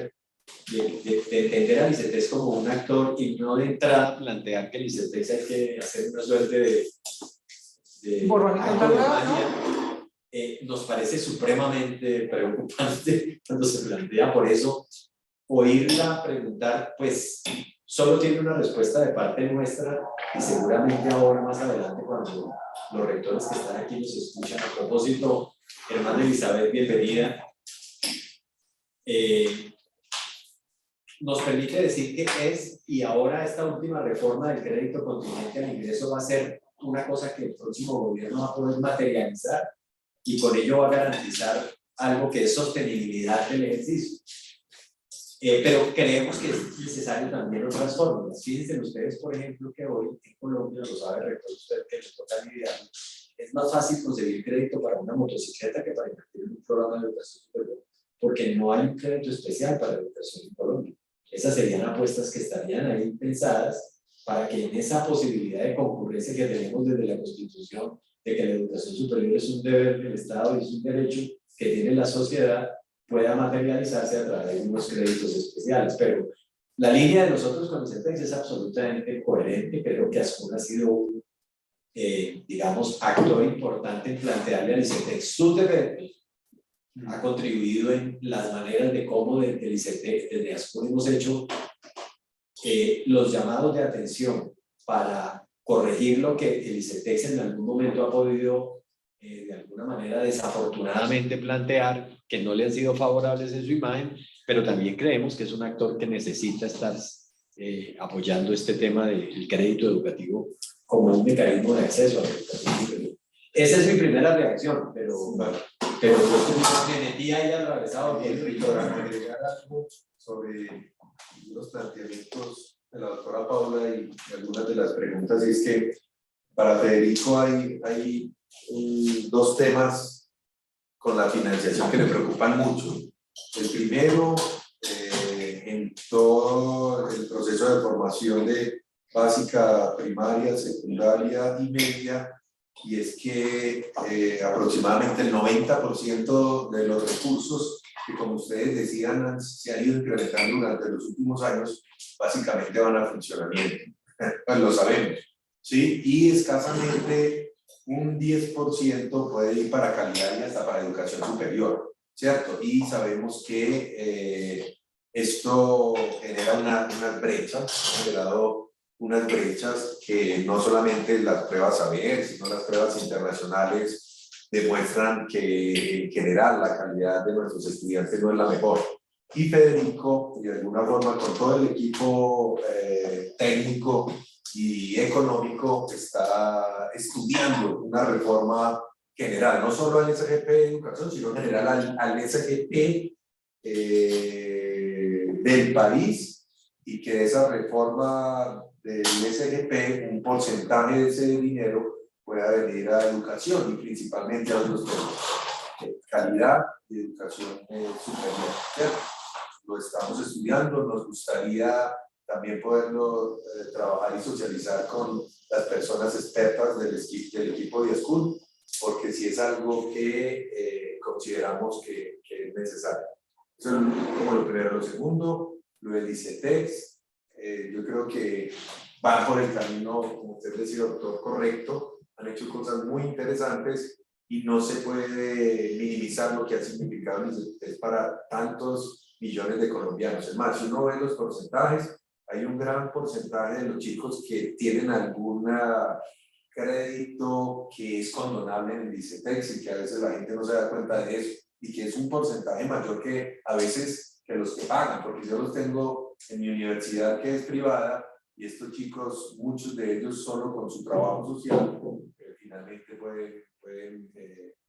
de entender al ICETEX como un actor y no de entrada plantear que el ICETEX hay que hacer una suerte de borrón y cuenta nueva, ¿no? Nos parece supremamente preocupante cuando se plantea. Por eso, oírla preguntar, pues solo tiene una respuesta de parte nuestra, y seguramente ahora más adelante, cuando los rectores que están aquí nos escuchan. A propósito, hermana Elizabeth, bienvenida. Nos permite decir que es, y ahora esta última reforma del crédito contingente al ingreso va a ser una cosa que el próximo gobierno va a poder materializar, y con ello va a garantizar algo que es sostenibilidad del ejercicio. Pero creemos que es necesario también otras fórmulas. Fíjense ustedes, por ejemplo, que hoy en Colombia, lo sabe rector usted que les toca lidiar, es más fácil conseguir crédito para una motocicleta que para invertir en un programa de educación superior, porque no hay un crédito especial para la educación en Colombia. Esas serían apuestas que estarían ahí pensadas para que en esa posibilidad de concurrencia que tenemos desde la Constitución, de que la educación superior es un deber del Estado y es un derecho que tiene la sociedad, pueda materializarse a través de unos créditos especiales. Pero la línea de nosotros con ICETEX es absolutamente coherente. Creo que ASCUN ha sido un, digamos, actor importante en plantearle al ICETEX sus defectos. Ha contribuido en las maneras de cómo desde el ICETEX, desde ASCUN hemos hecho los llamados de atención para corregir lo que el ICETEX en algún momento ha podido de alguna manera desafortunadamente plantear, que no le han sido favorables en su imagen, pero también creemos que es un actor que necesita estar apoyando este tema del crédito educativo como un mecanismo de acceso a la educación superior. Esa es mi primera reacción, pero yo me metí ahí atravesado bien. Para agregar algo sobre los planteamientos de la doctora Paula y algunas de las preguntas, es que para Federico hay dos temas con la financiación que le preocupan mucho. El primero, en todo el proceso de formación de básica, primaria, secundaria y media, y es que aproximadamente el 90% de los recursos que, como ustedes decían, se han ido incrementando durante los últimos años, básicamente van a funcionamiento. Pues lo sabemos, ¿sí? Y escasamente un 10% puede ir para calidad y hasta para educación superior. ¿cierto? Y sabemos que esto genera unas brechas, ha generado unas brechas que no solamente las pruebas saber, sino las pruebas internacionales demuestran que en general la calidad de nuestros estudiantes no es la mejor. Y Federico, de alguna forma, con todo el equipo técnico y económico, está estudiando una reforma general, no solo al SGP de Educación, sino en general al SGP del país, y que esa reforma del SGP, un porcentaje de ese dinero pueda venir a educación y principalmente a los temas calidad y educación superior, ¿cierto? Lo estamos estudiando, nos gustaría también poderlo trabajar y socializar con las personas expertas del equipo de School, porque sí es algo que consideramos que es necesario. Eso es como lo primero. Lo segundo, lo del ICETEX, yo creo que va por el camino, como usted decía, doctor, correcto. Han hecho cosas muy interesantes y no se puede minimizar lo que ha significado el ICETEX para tantos millones de colombianos. Es más, si uno ve los porcentajes, hay un gran porcentaje de los chicos que tienen algún crédito que es condonable en el ICETEX y que a veces la gente no se da cuenta de eso, y que es un porcentaje mayor que a veces que los que pagan, porque yo los tengo en mi universidad que es privada, y estos chicos, muchos de ellos solo con su trabajo social, finalmente pueden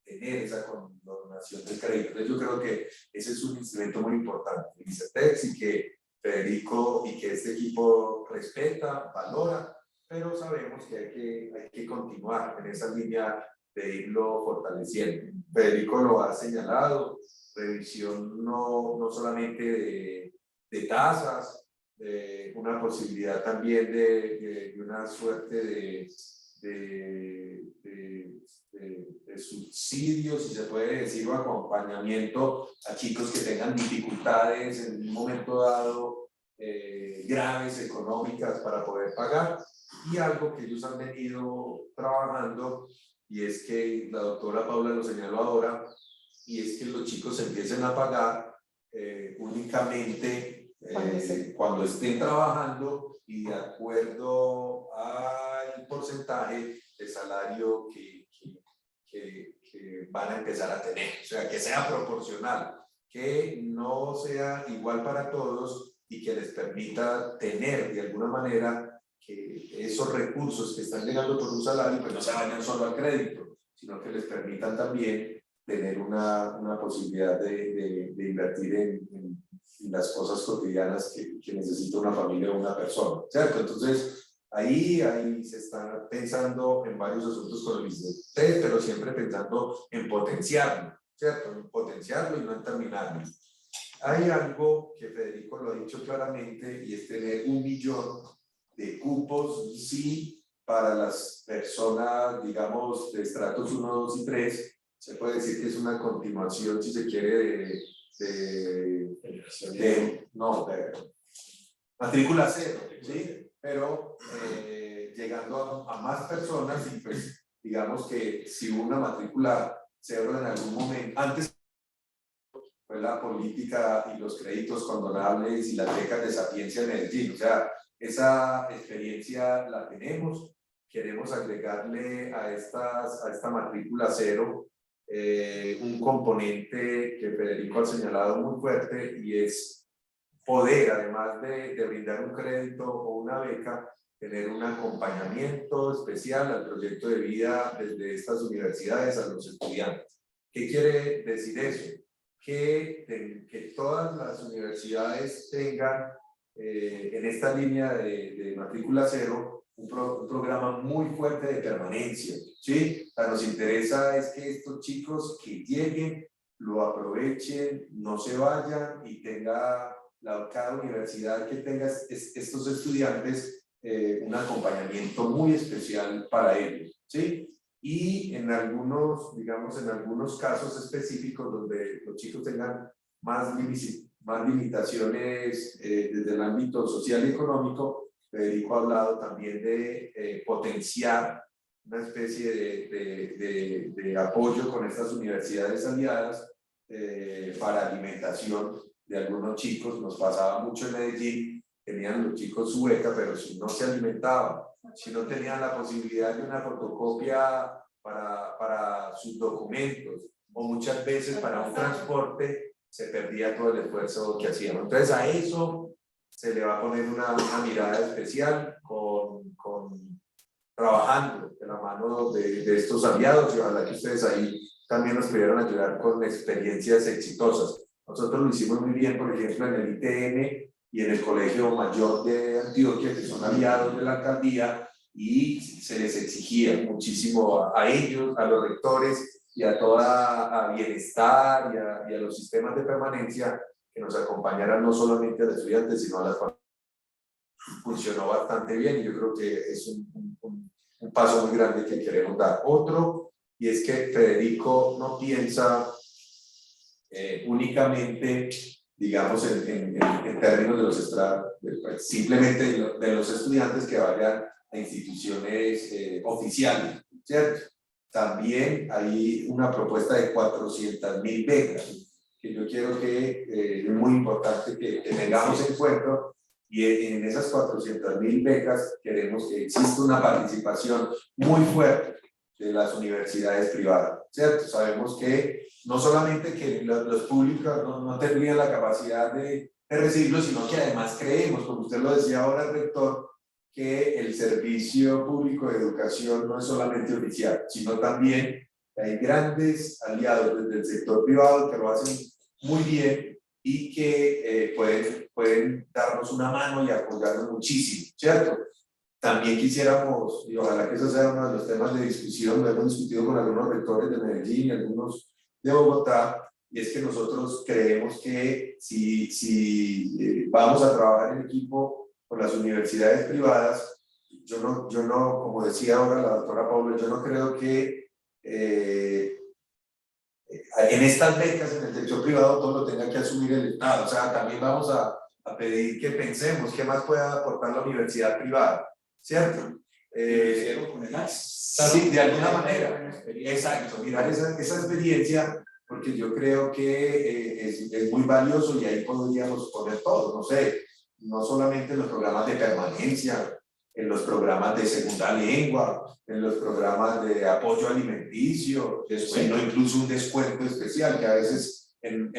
tener esa condonación del crédito. Entonces yo creo que ese es un instrumento muy importante, el ICETEX, y que Federico y que este equipo respeta, valora, pero sabemos que hay que continuar en esa línea de irlo fortaleciendo. Federico lo ha señalado, revisión no solamente de tasas, una posibilidad también de una suerte de subsidio, si se puede decir, o acompañamiento a chicos que tengan dificultades en un momento dado graves económicas para poder pagar. Y algo que ellos han venido trabajando, y es que la doctora Paula lo señaló ahora, y es que los chicos empiecen a pagar únicamente cuando estén trabajando y de acuerdo al porcentaje de salario que van a empezar a tener. O sea, que sea proporcional, que no sea igual para todos y que les permita tener de alguna manera que esos recursos que están llegando por un salario pues no se vayan solo al crédito, sino que les permitan también tener una posibilidad de invertir en las cosas cotidianas que necesita una familia o una persona, ¿cierto? Entonces, ahí se está pensando en varios asuntos con el ICETEX, pero siempre pensando en potenciarlo, ¿cierto? En potenciarlo y no en terminarlo. Hay algo que Federico lo ha dicho claramente, y es tener 1 millón de cupos, sí, para las personas, digamos, de estratos 1, 2 y 3. Se puede decir que es una continuación, si se quiere, de matrícula cero, ¿sí? Pero llegando a más personas, y pues digamos que si hubo una matrícula cero en algún momento, antes fue la política y los créditos condonables y las becas de Sapiencia en Medellín, o sea, esa experiencia la tenemos. Queremos agregarle a esta matrícula cero un componente que Federico ha señalado muy fuerte, y es poder, además de brindar un crédito o una beca, tener un acompañamiento especial al proyecto de vida desde estas universidades a los estudiantes. ¿Qué quiere decir eso? Que todas las universidades tengan en esta línea de matrícula cero un programa muy fuerte de permanencia, ¿sí? O sea, nos interesa es que estos chicos que lleguen lo aprovechen, no se vayan, y tenga cada universidad que tenga estos estudiantes un acompañamiento muy especial para ellos, ¿sí? Y en algunos, digamos, en algunos casos específicos donde los chicos tengan más limitaciones desde el ámbito social y económico, Federico ha hablado también de potenciar una especie de apoyo con estas universidades aliadas, para alimentación de algunos chicos. Nos pasaba mucho en Medellín, tenían los chicos su beca, pero si no se alimentaban, si no tenían la posibilidad de una fotocopia para sus documentos, o muchas veces para un transporte, se perdía todo el esfuerzo que hacíamos. Entonces a eso se le va a poner una mirada especial trabajando de la mano de estos aliados, y ojalá que ustedes ahí también nos pudieran ayudar con experiencias exitosas. Nosotros lo hicimos muy bien, por ejemplo, en el ITN y en el Colegio Mayor de Antioquia, que son aliados de la alcaldía, y se les exigía muchísimo a ellos, a los rectores y a toda bienestar y a los sistemas de permanencia que nos acompañaran no solamente a los estudiantes, sino a las familias. Funcionó bastante bien y yo creo que es un paso muy grande que queremos dar. Otro, y es que Federico no piensa únicamente, digamos, en términos de simplemente de los estudiantes que vayan a instituciones oficiales, ¿cierto? También hay una propuesta de 400.000 becas, que yo quiero que es muy importante que tengamos en cuenta, y en esas 400.000 becas queremos que exista una participación muy fuerte de las universidades privadas, ¿cierto? Sabemos que no solamente que los públicos no tendrían la capacidad de recibirlo, sino que además creemos, como usted lo decía ahora, rector, que el servicio público de educación no es solamente oficial, sino también hay grandes aliados desde el sector privado que lo hacen muy bien y que pueden darnos una mano y apoyarnos muchísimo, ¿cierto? También quisiéramos, y ojalá que eso sea uno de los temas de discusión, lo hemos discutido con algunos rectores de Medellín y algunos de Bogotá, y es que nosotros creemos que si vamos a trabajar en equipo con las universidades privadas, yo no, como decía ahora la doctora Paula, yo no creo que en estas becas en el sector privado todo lo tenga que asumir el Estado. O sea, también vamos a pedir que pensemos qué más puede aportar la universidad privada, ¿cierto? Sí, de alguna manera. Exacto, mirar esa experiencia, porque yo creo que es muy valioso y ahí podríamos poner todo, no sé, no solamente en los programas de permanencia, en los programas de segunda lengua, en los programas de apoyo alimenticio, sino incluso un descuento especial que a veces en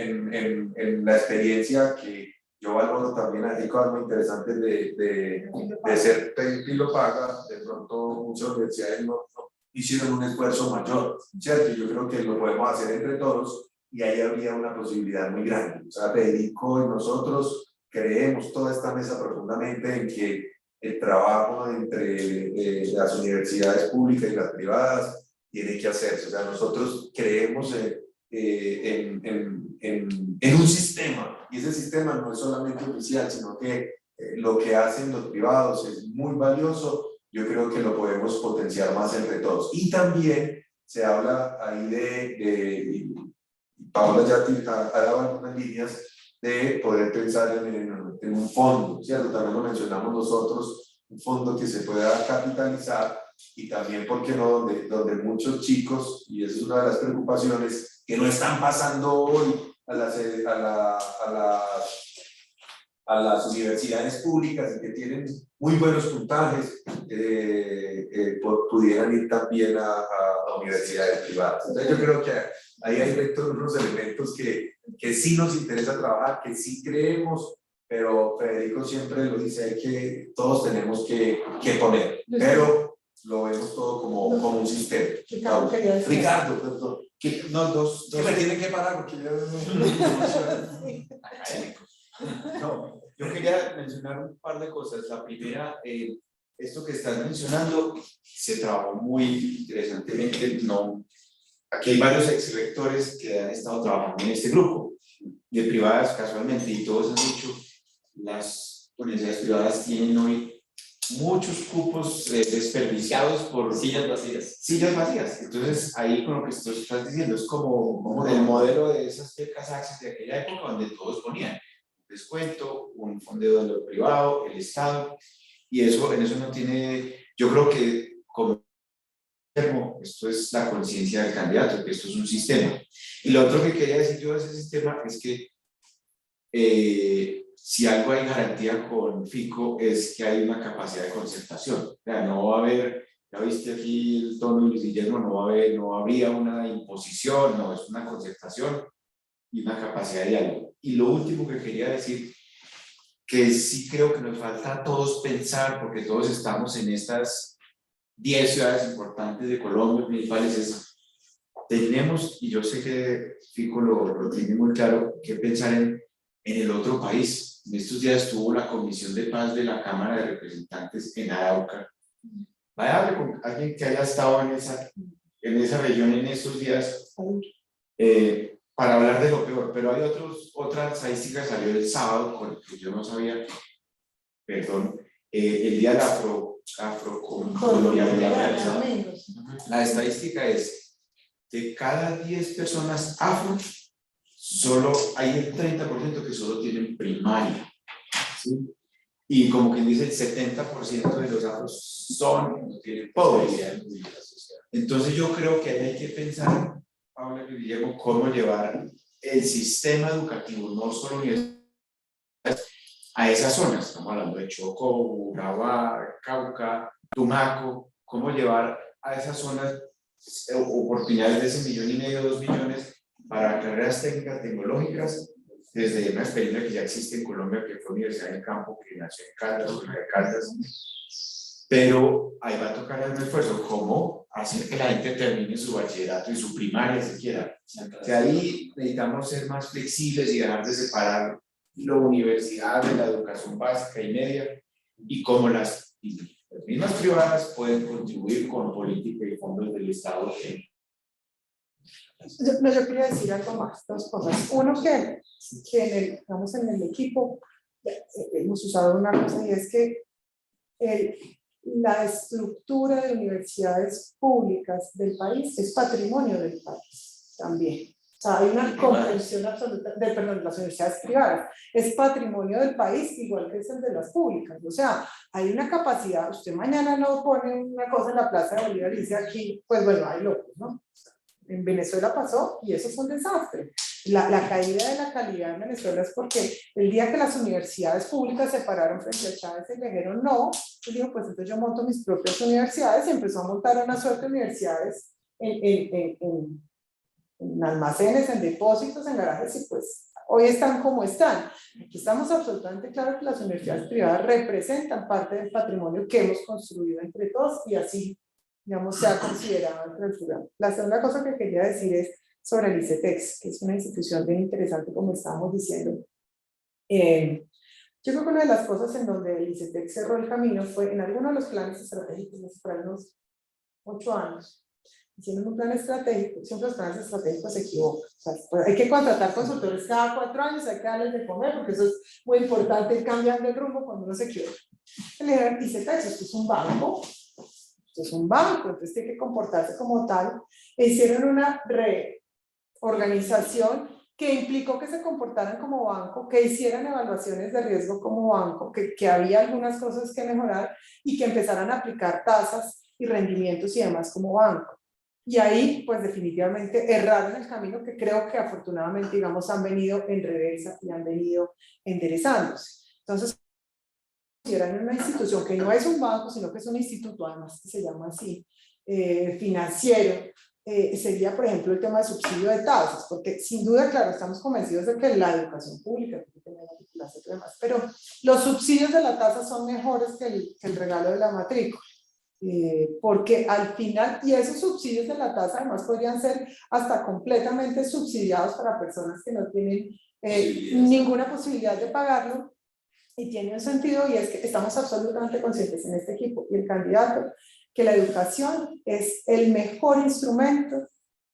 la experiencia que yo valoro también hay cosas muy interesantes de ser Pilo Paga, de pronto muchas universidades no hicieron un esfuerzo mayor, ¿cierto? Yo creo que lo podemos hacer entre todos y ahí habría una posibilidad muy grande. O sea, Federico y nosotros creemos toda esta mesa profundamente en que el trabajo entre las universidades públicas y las privadas tiene que hacerse. O sea, nosotros creemos en un sistema, y ese sistema no es solamente oficial, sino que lo que hacen los privados es muy valioso. Yo creo que lo podemos potenciar más entre todos. Y también se habla ahí Paola ya ha dado algunas líneas de poder pensar en un fondo, ¿cierto? También lo mencionamos nosotros, un fondo que se pueda capitalizar y también, ¿por qué no?, donde muchos chicos, y esa es una de las preocupaciones, que no están pasando hoy a las universidades públicas y que tienen muy buenos puntajes, pudieran ir también a universidades privadas. Entonces yo creo que ahí hay unos elementos que sí nos interesa trabajar, que sí creemos, pero Federico siempre lo dice, todos tenemos que poner, pero lo vemos todo como un sistema. Ricardo, perdón. Que me tienen que parar porque yo no, yo quería mencionar un par de cosas. La primera, esto que estás mencionando se trabajó muy interesantemente. Aquí hay varios exrectores que han estado trabajando en este grupo de privadas casualmente y todos han dicho, las universidades privadas tienen hoy muchos cupos desperdiciados por sillas vacías. Sillas vacías. Entonces, ahí con lo que estás diciendo es como el modelo de esas becas Access de aquella época donde todos ponían un descuento, un fondeo de lo privado, el Estado, y en eso no tiene, yo creo que como esto es la conciencia del candidato, que esto es un sistema. Y lo otro que quería decir yo de ese sistema es que si algo hay garantía con FICO es que hay una capacidad de concertación. O sea, no va a haber, ya viste aquí el tono, Luis Guillermo, no habría una imposición, no, es una concertación y una capacidad de diálogo. Y lo último que quería decir, que sí creo que nos falta a todos pensar, porque todos estamos en estas 10 ciudades importantes de Colombia, principales, tenemos, y yo sé que Fico lo tiene muy claro, que pensar en el otro país. En estos días estuvo la Comisión de Paz de la Cámara de Representantes en Arauca. Vaya, hable con alguien que haya estado en esa región en estos días, para hablar de lo peor, pero hay otra estadística que salió el sábado, que yo no sabía, perdón, el día de la afrocolonialidad. La estadística es, de cada 10 personas afro, solo hay el 30% que solo tienen primaria, ¿sí? Y como quien dice, el 70% de los afros no tienen pobreza. Entonces yo creo que ahí hay que pensar, Paula y Guillermo, cómo llevar el sistema educativo, no solo universidades, a esas zonas. Estamos hablando de Chocó, Urabá, Cauca, Tumaco, cómo llevar a esas zonas oportunidades de 1,5 millones, 2 millones para carreras técnicas tecnológicas, desde una experiencia que ya existe en Colombia, que fue Universidad del Campo, que nació en Caldas, pero ahí va a tocar un esfuerzo, cómo hacer que la gente termine su bachillerato y su primaria siquiera. Que ahí necesitamos ser más flexibles y dejar de separar la universidad de la educación básica y media, y cómo las mismas privadas pueden contribuir con política y fondos del Estado. Yo quería decir algo más, dos cosas. Uno, que digamos, en el equipo hemos usado una cosa, y es que la estructura de universidades públicas del país es patrimonio del país también. O sea, hay una comprensión absoluta perdón, las universidades privadas es patrimonio del país, igual que es el de las públicas. O sea, hay una capacidad. Usted mañana no pone una cosa en la Plaza de Bolívar y dice aquí, pues bueno, hay locos, ¿no? En Venezuela pasó y eso es un desastre. La caída de la calidad en Venezuela es porque el día que las universidades públicas se pararon frente a Chávez y le dijeron no, él dijo, pues entonces yo monto mis propias universidades, y empezó a montar una suerte de universidades en almacenes, en depósitos, en garajes, y pues hoy están como están. Aquí estamos absolutamente claros que las universidades privadas representan parte del patrimonio que hemos construido entre todos, y así, digamos, se ha considerado entre el programa. La segunda cosa que quería decir es sobre el ICETEX, que es una institución bien interesante, como estábamos diciendo. Yo creo que una de las cosas en donde el ICETEX cerró el camino fue en algunos de los planes estratégicos, para unos 8 años. Hicieron un plan estratégico, siempre los planes estratégicos se equivocan. O sea, pues hay que contratar consultores cada 4 años, hay que darles de comer, porque eso es muy importante, ir cambiando el rumbo cuando uno se equivoca. Le dijeron, ICETEX, esto es un banco, entonces tiene que comportarse como tal. E hicieron una reorganización que implicó que se comportaran como banco, que hicieran evaluaciones de riesgo como banco, que había algunas cosas que mejorar, y que empezaran a aplicar tasas y rendimientos y demás como banco. Y ahí, pues definitivamente erraron el camino, que creo que afortunadamente, digamos, han venido en reversa y han venido enderezándose. Entonces, consideran una institución que no es un banco, sino que es un instituto, además que se llama así, financiero, sería, por ejemplo, el tema de subsidio de tasas, porque sin duda, claro, estamos convencidos de que la educación pública tiene que tener matriculación y demás, pero los subsidios de la tasa son mejores que el regalo de la matrícula. Porque al final, y esos subsidios de la tasa además podrían ser hasta completamente subsidiados para personas que no tienen ninguna posibilidad de pagarlo, y tiene un sentido, y es que estamos absolutamente conscientes en este equipo y el candidato que la educación es el mejor instrumento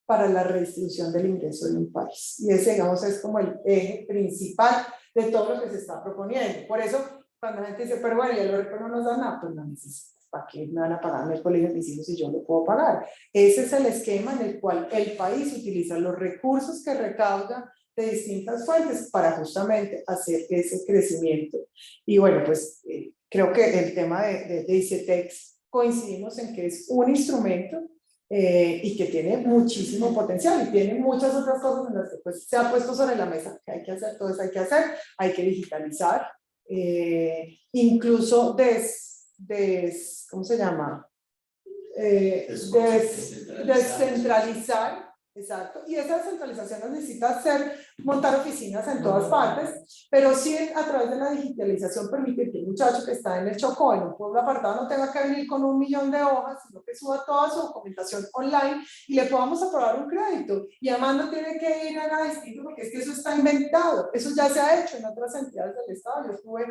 para la redistribución del ingreso de un país, y ese, digamos, es como el eje principal de todo lo que se está proponiendo. Por eso cuando la gente dice, pero bueno, ya el no nos da nada, pues no necesito. ¿Para qué me van a pagar en el colegio de mis hijos si yo lo puedo pagar? Ese es el esquema en el cual el país utiliza los recursos que recauda de distintas fuentes para justamente hacer ese crecimiento. Y bueno, pues creo que el tema de ICETEX coincidimos en que es un instrumento y que tiene muchísimo potencial y tiene muchas otras cosas en las que pues, se ha puesto sobre la mesa que hay que hacer, todo eso hay que hacer, hay que digitalizar, incluso ¿cómo se llama? Descentralizar, exacto, y esa descentralización necesita montar oficinas en todas partes, pero sí a través de la digitalización permitir que el muchacho que está en el Chocó, en un pueblo apartado, no tenga que venir con 1.000.000 de hojas, sino que suba toda su documentación online y le podamos aprobar un crédito, y además no tiene que ir a nada distinto porque es que eso está inventado, eso ya se ha hecho en otras entidades del Estado. Yo estuve,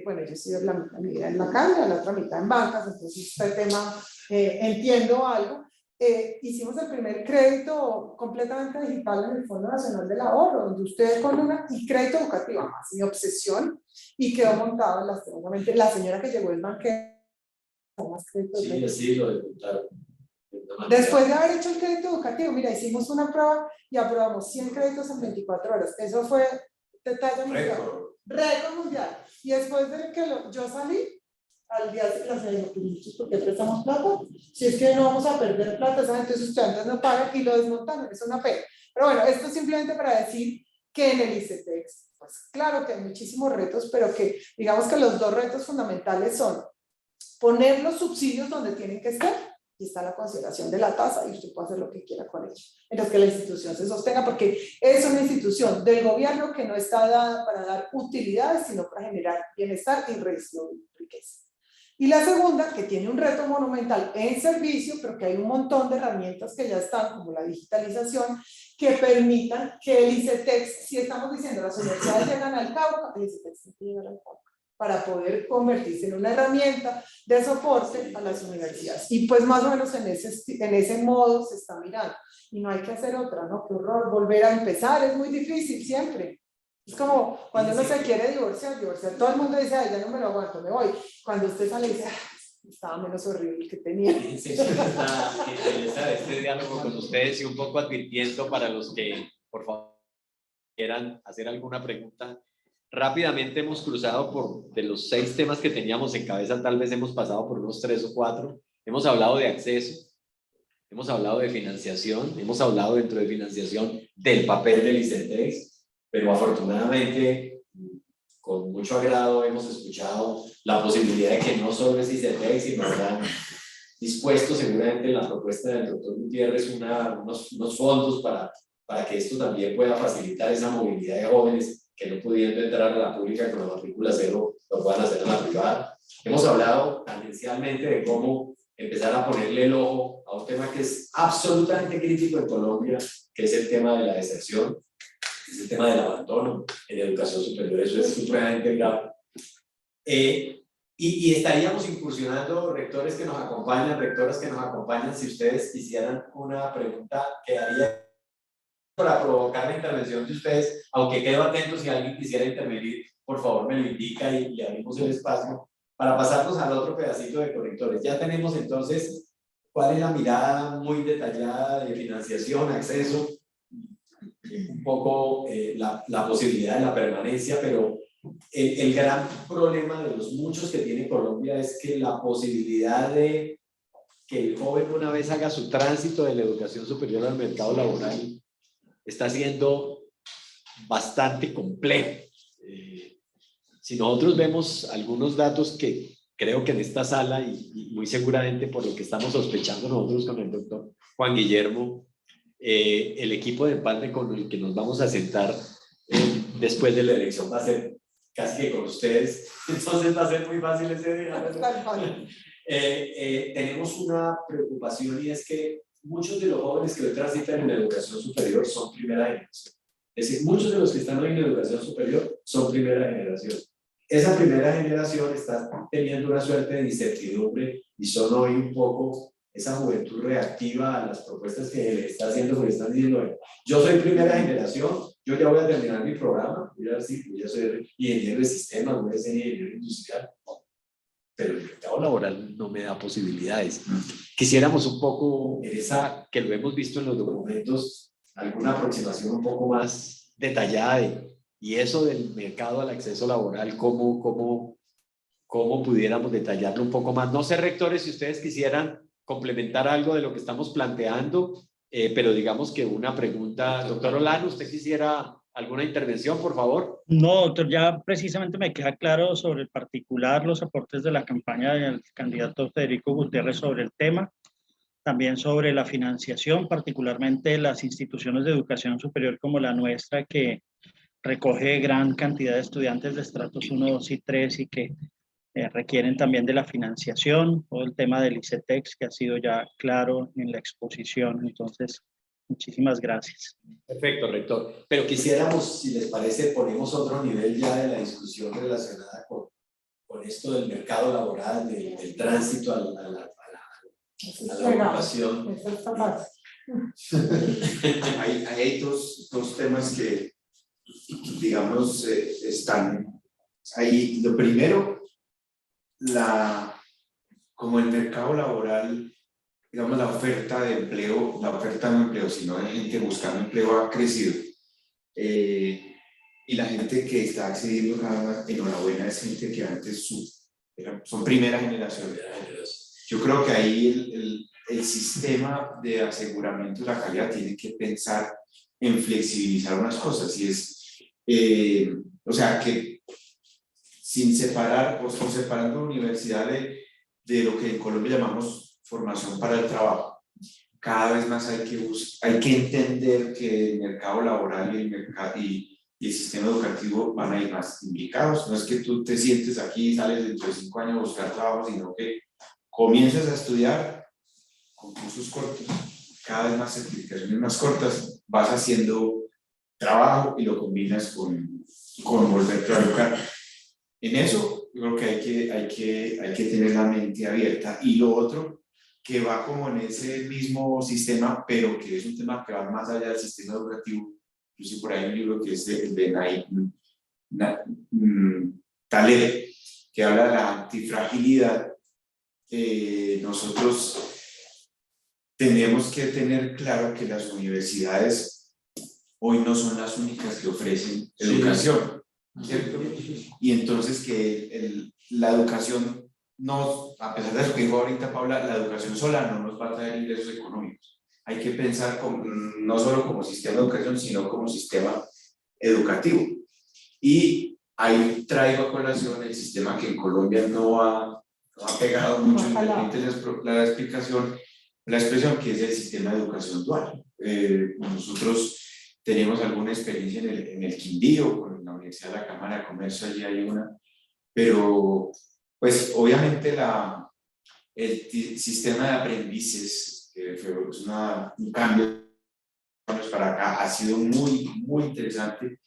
bueno, yo estoy la mitad en la Cámara, la otra mitad en bancas, entonces este tema entiendo algo. Hicimos el primer crédito completamente digital en el Fondo Nacional del Ahorro, donde usted con y crédito educativo, más mi obsesión, y quedó montado lastimosamente. La señora que llegó del banquero, más crédito Sí, sí, lo de contar. Después de haber hecho el crédito educativo, mira, hicimos una prueba y aprobamos 100 créditos en 24 horas. Eso fue detalle mundial. Récord mundial. Y después de que yo salí, al día siguiente la señora dijo, ¿por qué prestamos plata? Si es que no vamos a perder plata, esa gente, sus estudiantes no pagan y lo desmontaron, es una pena. Pero bueno, esto es simplemente para decir que en el ICETEX, pues claro que hay muchísimos retos, pero que digamos que los dos retos fundamentales son poner los subsidios donde tienen que estar, y está la consideración de la tasa, y usted puede hacer lo que quiera con ellos, en los que la institución se sostenga, porque es una institución del gobierno que no está dada para dar utilidades, sino para generar bienestar y redistribuir riqueza. Y la segunda, que tiene un reto monumental en servicio, pero que hay un montón de herramientas que ya están, como la digitalización, que permitan que el ICETEX, si estamos diciendo las universidades llegan al Cauca, el ICETEX tiene que llegar al Cauca, para poder convertirse en una herramienta de soporte a las universidades. Y pues más o menos en ese modo se está mirando. Y no hay que hacer otra, ¿no? Qué horror, volver a empezar, es muy difícil siempre. Es como cuando uno se quiere divorciar, todo el mundo dice, ay, ya no me lo aguanto, me voy. Cuando usted sale y dice, estaba menos horrible que tenía. Sí, está este diálogo con ustedes y un poco advirtiendo para los que, por favor, quieran hacer alguna pregunta. Rápidamente hemos cruzado de los 6 temas que teníamos en cabeza, tal vez hemos pasado por unos 3 o 4. Hemos hablado de acceso, hemos hablado de financiación, hemos hablado dentro de financiación del papel del ICETEX, pero afortunadamente, con mucho agrado, hemos escuchado la posibilidad de que no solo es ICETEX, sino están dispuestos seguramente en la propuesta del doctor Gutiérrez unos fondos para que esto también pueda facilitar esa movilidad de jóvenes que no pudiendo entrar a la pública con la matrícula cero, lo puedan hacer en la privada. Hemos hablado tangencialmente de cómo empezar a ponerle el ojo a un tema que es absolutamente crítico en Colombia, que es el tema de la deserción, es el tema del abandono en educación superior. Eso es supremamente grave. Y estaríamos incursionando, rectores que nos acompañan, rectoras que nos acompañan, si ustedes quisieran una pregunta, quedaría para provocar la intervención de ustedes, aunque quedo atento si alguien quisiera intervenir, por favor me lo indica y le abrimos el espacio para pasarnos al otro pedacito de conectores. Ya tenemos entonces cuál es la mirada muy detallada de financiación, acceso, un poco la posibilidad de la permanencia, pero el gran problema de los muchos que tiene Colombia es que la posibilidad de que el joven una vez haga su tránsito de la educación superior al mercado laboral está siendo bastante complejo. Si nosotros vemos algunos datos que creo que en esta sala y muy seguramente por lo que estamos sospechando nosotros con el doctor Juan Guillermo, el equipo de empalme con el que nos vamos a sentar después de la elección va a ser casi que con ustedes, entonces va a ser muy fácil ese día. Tenemos una preocupación y es que muchos de los jóvenes que hoy transitan en la educación superior son primera generación. Es decir, muchos de los que están hoy en la educación superior son primera generación. Esa primera generación está teniendo una suerte de incertidumbre y son hoy un poco esa juventud reactiva a las propuestas que le está haciendo, porque están diciendo, yo soy primera generación, yo ya voy a terminar mi programa, voy a ver si yo soy ingeniero de sistemas, voy a ser ingeniero industrial, pero el mercado laboral no me da posibilidades. Quisiéramos un poco, que lo hemos visto en los documentos, alguna aproximación un poco más detallada y eso del mercado al acceso laboral, cómo pudiéramos detallarlo un poco más. No sé, rectores, si ustedes quisieran complementar algo de lo que estamos planteando, pero digamos que una pregunta. Doctor Olano, ¿usted quisiera alguna intervención, por favor? No, doctor, ya precisamente me queda claro sobre el particular, los aportes de la campaña del candidato Federico Gutiérrez sobre el tema, también sobre la financiación, particularmente las instituciones de educación superior como la nuestra, que recoge gran cantidad de estudiantes de estratos 1, 2 y 3 y que requieren también de la financiación, todo el tema del ICETEX que ha sido ya claro en la exposición. Entonces, muchísimas gracias. Perfecto, rector. Pero quisiéramos, si les parece, ponemos otro nivel ya de la discusión relacionada con esto del mercado laboral, del tránsito a la ocupación. Eso está fácil. Hay dos temas que, digamos, están ahí. Lo primero, como el mercado laboral, digamos, la oferta de empleo, la oferta no de empleo, sino de gente buscando empleo ha crecido. Y la gente que está accediendo cada vez, enhorabuena, es gente que antes son primera generación. Yo creo que ahí el sistema de aseguramiento de la calidad tiene que pensar en flexibilizar unas cosas, y es, o sea, que sin separar o separando la universidad de lo que en Colombia llamamos formación para el trabajo. Cada vez más hay que entender que el mercado laboral y el sistema educativo van a ir más imbricados. No es que tú te sientes aquí y sales dentro de 5 años a buscar trabajo, sino que comienzas a estudiar con cursos cortos, cada vez más certificaciones más cortas, vas haciendo trabajo y lo combinas con volverte a educar. En eso yo creo que hay que tener la mente abierta. Y lo otro, que va como en ese mismo sistema, pero que es un tema que va más allá del sistema educativo. Yo sé por ahí un libro que es de Taleb, que habla de la antifragilidad. Nosotros tenemos que tener claro que las universidades hoy no son las únicas que ofrecen educación, ¿cierto? Y entonces que la educación, no, a pesar de lo que dijo ahorita Paula, la educación sola no nos va a traer ingresos económicos. Hay que pensar no solo como sistema de educación, sino como sistema educativo. Y ahí traigo a colación el sistema que en Colombia no ha pegado mucho, independiente de la expresión, que es el sistema de educación dual. Nosotros tenemos alguna experiencia en el Quindío, con la Universidad de la Cámara de Comercio, allí hay una, pero pues obviamente el sistema de aprendices, que fue un cambio para acá, ha sido muy, muy interesante,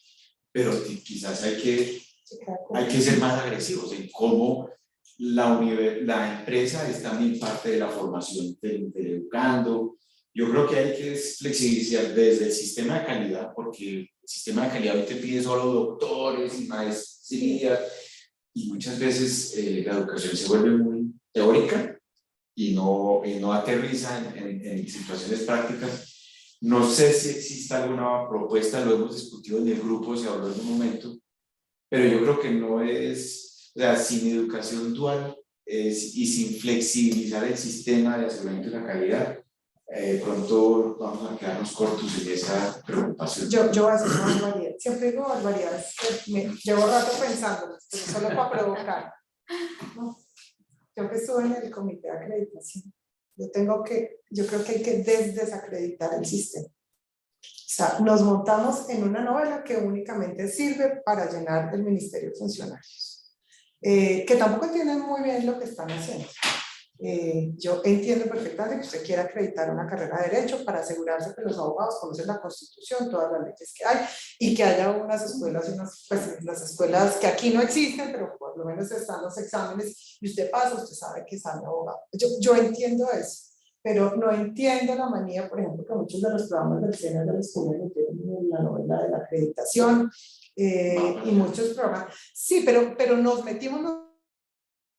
pero quizás hay que ser más agresivos en cómo la empresa es también parte de la formación del educando. Yo creo que hay que flexibilizar desde el sistema de calidad, porque el sistema de calidad hoy te pide solo doctores y maestrías, y muchas veces la educación se vuelve muy teórica y no aterriza en situaciones prácticas. No sé si existe alguna propuesta, lo hemos discutido en el grupo, se habló en un momento, pero yo creo que no es, o sea, sin educación dual y sin flexibilizar el sistema de aseguramiento de la calidad, pronto vamos a quedarnos cortos en esa preocupación. Yo voy a hacer una barbaridad, siempre digo barbaridades, llevo rato pensando, pero solo para provocar. No. Yo que estuve en el comité de acreditación, yo creo que hay que desacreditar el sistema. O sea, nos montamos en una novela que únicamente sirve para llenar el ministerio de funcionarios, que tampoco entienden muy bien lo que están haciendo. Yo entiendo perfectamente que usted quiera acreditar una carrera de Derecho para asegurarse que los abogados conocen la Constitución, todas las leyes que hay, y que haya unas escuelas, pues las escuelas que aquí no existen, pero por lo menos están los exámenes, y usted pasa, usted sabe que sale abogado. Yo entiendo eso, pero no entiendo la manía, por ejemplo, que muchos de los programas del SENA de la escuela metieron en la novela de la acreditación, y muchos programas. Sí, pero nos metimos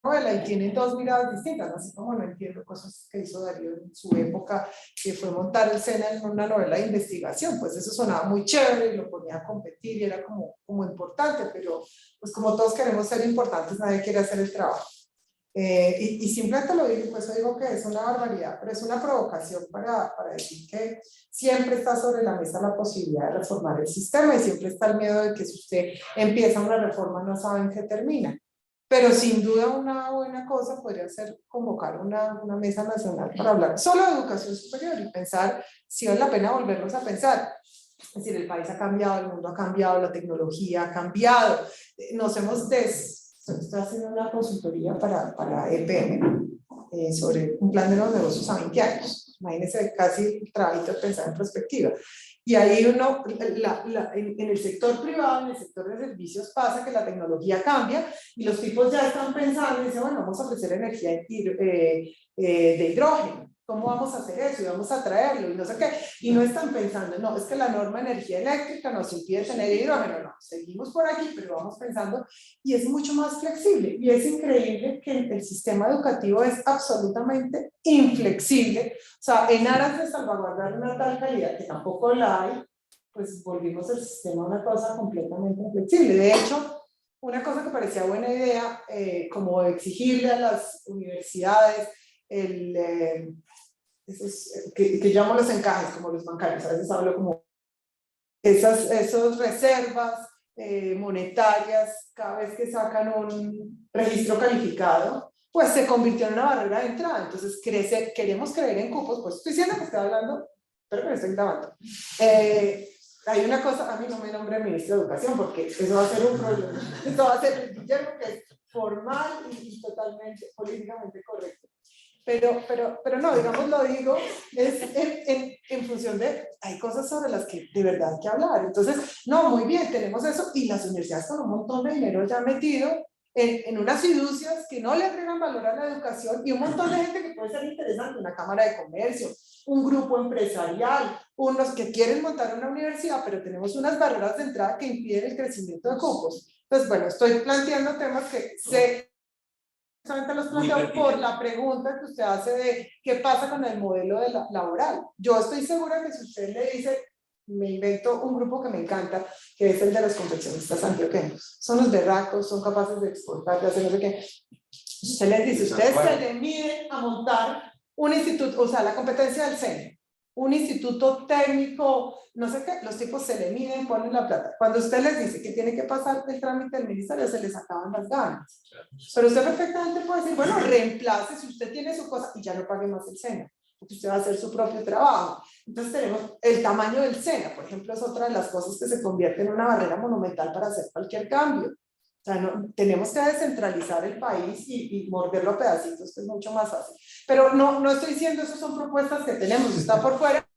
novela y tienen dos miradas distintas, así como no entiendo cosas que hizo Darío en su época, que fue montar el SENA en una novela de investigación, pues eso sonaba muy chévere y lo ponía a competir y era como importante, pero pues como todos queremos ser importantes, nadie quiere hacer el trabajo. Y simplemente lo digo, pues digo que es una barbaridad, pero es una provocación para decir que siempre está sobre la mesa la posibilidad de reformar el sistema y siempre está el miedo de que si usted empieza una reforma no saben qué termina. Pero sin duda una buena cosa podría ser convocar una mesa nacional para hablar solo de educación superior y pensar si vale la pena volvernos a pensar. Es decir, el país ha cambiado, el mundo ha cambiado, la tecnología ha cambiado, nos hemos estoy haciendo una consultoría para EPM sobre un plan de los negocios a 20 años. Imagínense casi el trabajo de pensar en perspectiva. Y ahí uno, en el sector privado, en el sector de servicios pasa que la tecnología cambia y los tipos ya están pensando y dicen, bueno, vamos a ofrecer energía de hidrógeno. ¿Cómo vamos a hacer eso? Y vamos a traerlo y no sé qué. Y no están pensando, no, es que la norma de energía eléctrica nos impide tener hidrógeno. No, seguimos por aquí, pero vamos pensando y es mucho más flexible. Y es increíble que el sistema educativo es absolutamente inflexible. O sea, en aras de salvaguardar una tal calidad que tampoco la hay, pues volvimos el sistema a una cosa completamente inflexible. De hecho, una cosa que parecía buena idea, como exigirle a las universidades que llamo los encajes, como los bancarios, a veces hablo como esas reservas monetarias, cada vez que sacan un registro calificado, pues se convirtió en una barrera de entrada. Entonces, queremos creer en cupos, pues estoy diciendo que estoy hablando, pero me estoy grabando. Hay una cosa, a mí no me nombré ministro de Educación, porque eso va a ser un problema. Eso va a ser el Guillermo, que es formal y totalmente políticamente correcto. Pero no, digamos, lo digo, es en función de, hay cosas sobre las que de verdad hay que hablar. Entonces, no, muy bien, tenemos eso, y las universidades con un montón de dinero ya metido en unas fiducias que no le agregan valor a la educación, y un montón de gente que puede ser interesante, una cámara de comercio, un grupo empresarial, unos que quieren montar una universidad, pero tenemos unas barreras de entrada que impiden el crecimiento de cupos. Entonces, bueno, estoy planteando temas que sé los planteo por la pregunta que usted hace de qué pasa con el modelo de laboral. Yo estoy segura que si usted le dice, me invento un grupo que me encanta, que es el de los confeccionistas antioqueños. Son los berracos, son capaces de exportar, de hacer no sé qué. Usted les dice, ustedes se le miden a montar un instituto, o sea, la competencia del CENE, un instituto técnico, no sé qué, los tipos se le miden, ponen la plata. Cuando usted les dice que tiene que pasar el trámite del ministerio, se les acaban las ganas. Pero usted perfectamente puede decir, bueno, reemplace si usted tiene su cosa y ya no pague más el SENA, porque usted va a hacer su propio trabajo. Entonces tenemos el tamaño del SENA, por ejemplo, es otra de las cosas que se convierte en una barrera monumental para hacer cualquier cambio. O sea, no, tenemos que descentralizar el país y morderlo a pedacitos, que es mucho más fácil. Pero no estoy diciendo, esas son propuestas que tenemos, está por fuera.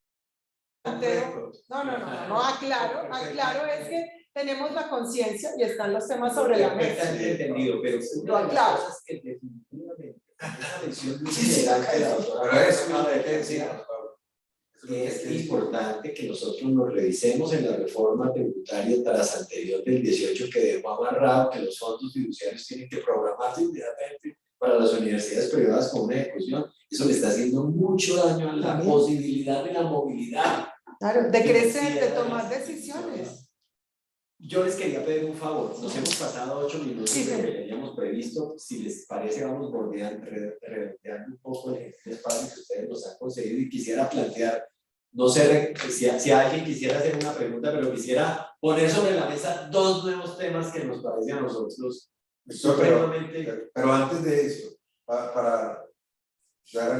No, aclaro, es que tenemos la conciencia y están los temas sobre la mesa. Entendido, pero lo aclaro. Que definitivamente esa mención general que la doctora, pero eso no debe decir, es importante que nosotros nos revisemos en la reforma tributaria tras anterior del 18 que dejó amarrado que los fondos fiduciarios tienen que programarse inmediatamente para las universidades privadas con una ejecución. Eso le está haciendo mucho daño a la posibilidad de la movilidad. Claro, de crecer, de tomar decisiones. Yo les quería pedir un favor, nos hemos pasado 8 minutos de lo que teníamos previsto, si les parece vamos redondeando un poco el espacio que ustedes nos han concedido y quisiera plantear, no sé si alguien quisiera hacer una pregunta, pero quisiera poner sobre la mesa 2 nuevos temas que nos parecen a nosotros supremamente... Pero antes de eso, para dar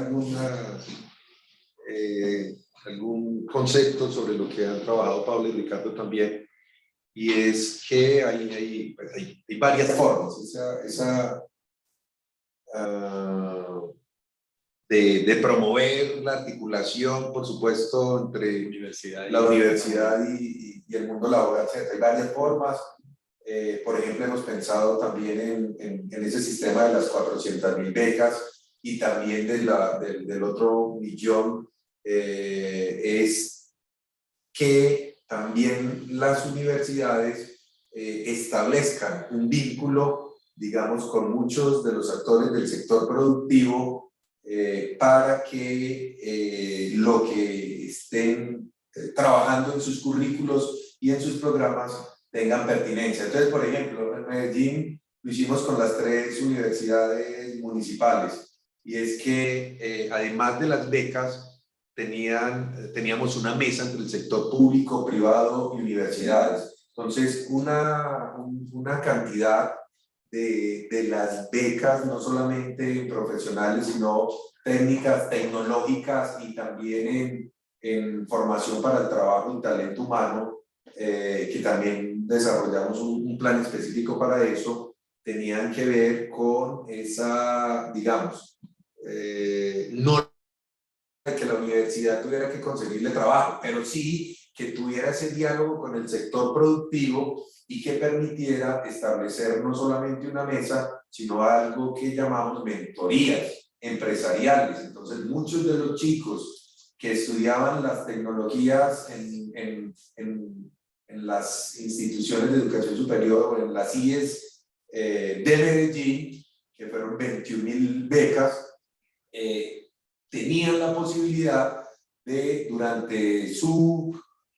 algún concepto sobre lo que han trabajado Pablo y Ricardo también, y es que hay varias formas de promover la articulación, por supuesto, entre la universidad y el mundo laboral. Hay varias formas. Por ejemplo, hemos pensado también en ese sistema de las 400.000 becas y también del otro millón, es que también las universidades establezcan un vínculo, digamos, con muchos de los actores del sector productivo para que lo que estén trabajando en sus currículos y en sus programas tengan pertinencia. Entonces, por ejemplo, en Medellín lo hicimos con las 3 universidades municipales, y es que además de las becas, teníamos una mesa entre el sector público, privado y universidades. Entonces, una cantidad de las becas, no solamente profesionales, sino técnicas, tecnológicas y también en formación para el trabajo y talento humano, que también desarrollamos un plan específico para eso, tenían que ver con esa, digamos, no que la universidad tuviera que conseguirle trabajo, pero sí que tuviera ese diálogo con el sector productivo y que permitiera establecer no solamente una mesa, sino algo que llamamos mentorías empresariales. Entonces, muchos de los chicos que estudiaban las tecnologías en las instituciones de educación superior o en las IES de Medellín, que fueron 21.000 becas, tenían la posibilidad de,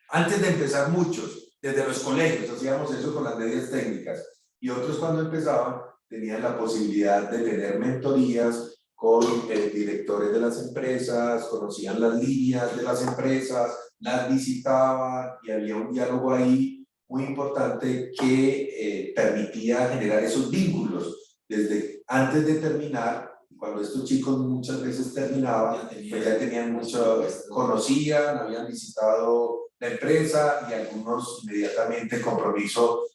antes de empezar muchos, desde los colegios, hacíamos eso con las medias técnicas, y otros cuando empezaban tenían la posibilidad de tener mentorías con directores de las empresas, conocían las líneas de las empresas, las visitaban, y había un diálogo ahí muy importante que permitía generar esos vínculos desde antes de terminar. Cuando estos chicos muchas veces terminaban, pues ya tenían mucho, conocían, habían visitado la empresa, y algunos inmediatamente compromiso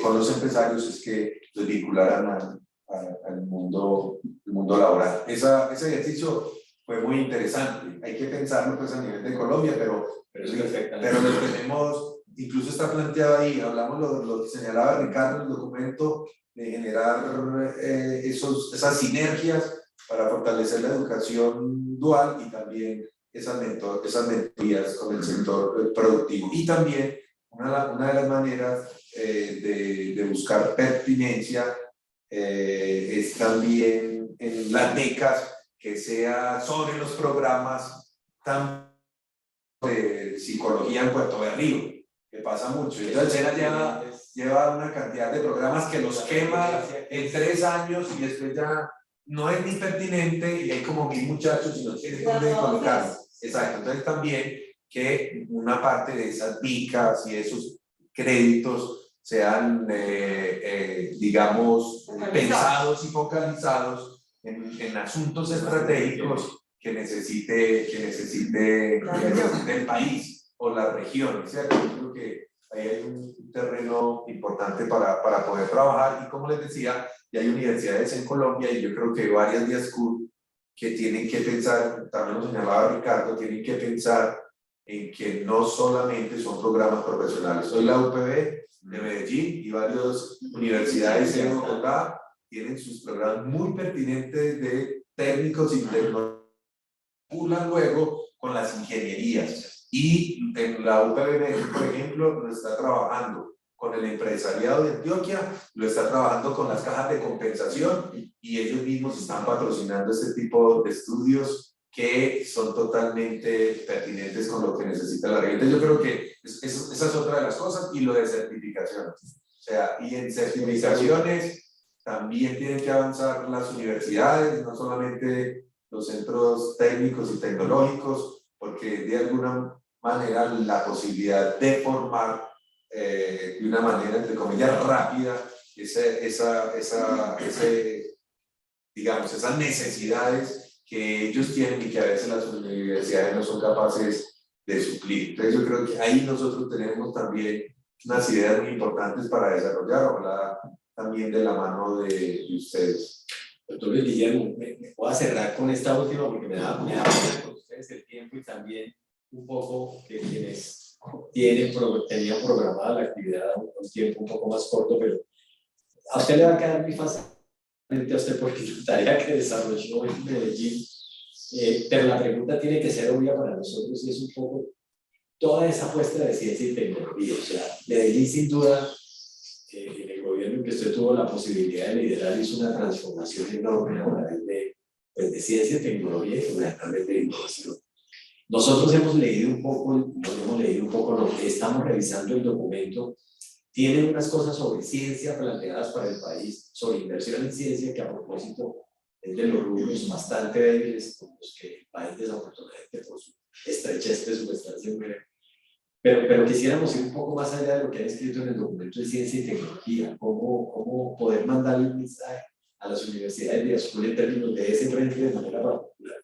con los empresarios es que los vincularan al mundo laboral. Ese ejercicio fue muy interesante. Hay que pensarlo pues a nivel de Colombia, pero lo tenemos, incluso está planteado ahí, hablamos lo que señalaba Ricardo en el documento, de generar esas sinergias para fortalecer la educación dual y también esas mentorías con el sector productivo. Y también una de las maneras de buscar pertinencia es también en las becas, que sea sobre los programas de psicología en Puerto Berrío, que pasa mucho. Entonces, lleva una cantidad de programas que los quema en 3 años y después ya no es ni pertinente y hay como 1000 muchachos y no tienen dónde colocarlos. Exacto. Entonces, también que una parte de esas becas y esos créditos sean, digamos, pensados y focalizados en asuntos estratégicos que necesite el país o la región, ¿cierto? Yo creo que ahí hay un terreno importante para poder trabajar, y como les decía, ya hay universidades en Colombia y yo creo que varias de ASCUR que tienen que pensar, también lo señalaba Ricardo, tienen que pensar en que no solamente son programas profesionales. Soy la UPB de Medellín y varias universidades en Bogotá tienen sus programas muy pertinentes de técnicos y tecnológicos, luego con las ingenierías. Y en la UPB, por ejemplo, lo está trabajando con el empresariado de Antioquia, lo está trabajando con las cajas de compensación, y ellos mismos están patrocinando este tipo de estudios que son totalmente pertinentes con lo que necesita la región. Entonces yo creo que esa es otra de las cosas, y lo de certificaciones. O sea, y en certificaciones también tienen que avanzar las universidades, no solamente los centros técnicos y tecnológicos, porque de alguna manera la posibilidad de formar de una manera, entre comillas, rápida, digamos, esas necesidades que ellos tienen y que a veces las universidades no son capaces de suplir. Entonces yo creo que ahí nosotros tenemos también unas ideas muy importantes para desarrollar, ojalá también de la mano de ustedes. Doctor Luis Guillermo, me voy a cerrar con esta última porque me da pena con ustedes el tiempo, y también un poco que quienes tenían programada la actividad un tiempo un poco más corto, pero a usted le va a quedar muy fácilmente a usted porque la tarea que desarrolló en Medellín, pero la pregunta tiene que ser obvia para nosotros, y es un poco toda esa apuesta de ciencia y tecnología. O sea, Medellín sin duda, en el gobierno en que usted tuvo la posibilidad de liderar, hizo una transformación enorme a través de ciencia y tecnología y fundamentalmente de innovación. Nosotros hemos leído un poco lo que estamos revisando el documento, tienen unas cosas sobre ciencia planteadas para el país, sobre inversión en ciencia, que a propósito es de los rubros bastante débiles con los que el país desafortunadamente por su estrechez presupuestaria. Pero quisiéramos ir un poco más allá de lo que hay escrito en el documento de ciencia y tecnología, cómo poder mandarle un mensaje a las universidades de Azul en términos de ese frente de manera particular,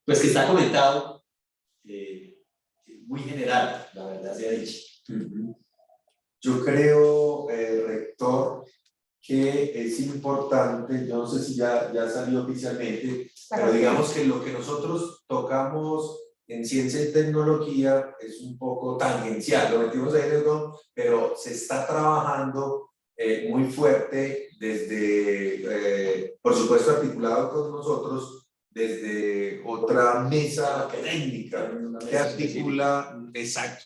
pues que está comentado muy general, la verdad se ha dicho. Yo creo, rector, que es importante, yo no sé si ya salió oficialmente, pero digamos que lo que nosotros tocamos en ciencia y tecnología es un poco tangencial, lo metimos ahí en el don, pero se está trabajando muy fuerte desde, por supuesto articulado con nosotros, desde otra mesa técnica que articula, exacto,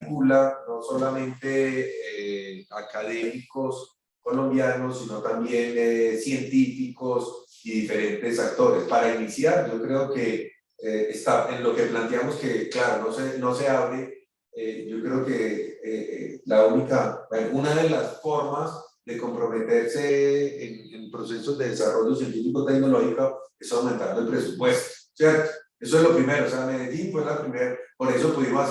no solamente académicos colombianos, sino también científicos y diferentes actores. Para iniciar, yo creo que está en lo que planteamos que, claro, no se abre. Yo creo que una de las formas de comprometerse en procesos de desarrollo científico-tecnológico es aumentando el presupuesto, ¿cierto? Eso es lo primero, o sea, Medellín fue la primera, por eso pudimos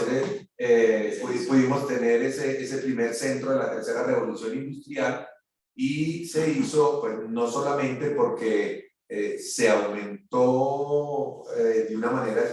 pudimos tener ese primer centro de la tercera revolución industrial, y se hizo, pues, no solamente porque se aumentó de una manera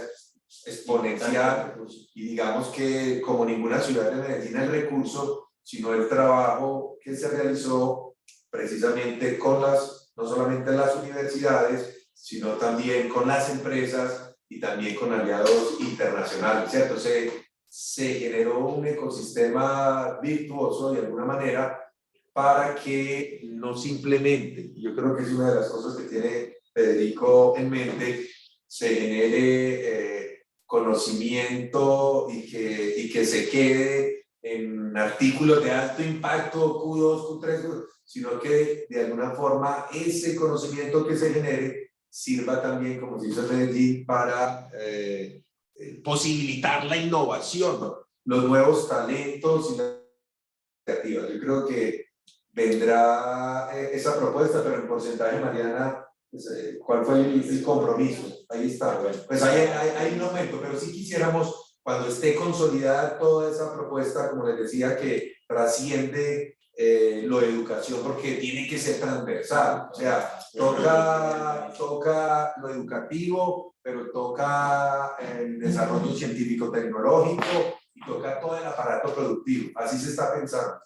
exponencial, y digamos que como ninguna ciudad de Medellín el recurso, sino el trabajo que se realizó precisamente con no solamente las universidades, sino también con las empresas y también con aliados internacionales, ¿cierto? Se generó un ecosistema virtuoso de alguna manera para que no simplemente, yo creo que es una de las cosas que tiene Federico en mente, se genere conocimiento y que se quede en artículos de alto impacto, Q2, Q3, sino que de alguna forma ese conocimiento que se genere sirva también, como se hizo en Medellín, para posibilitar la innovación, ¿no? Los nuevos talentos y las creativas. Yo creo que vendrá esa propuesta, pero en porcentaje, Mariana, pues, ¿cuál fue el compromiso? Ahí está. Bueno, pues hay un aumento, pero sí quisiéramos, cuando esté consolidada toda esa propuesta, como les decía, que trasciende lo de educación, porque tiene que ser transversal, o sea, toca lo educativo, pero toca el desarrollo científico-tecnológico y toca todo el aparato productivo, así se está pensando.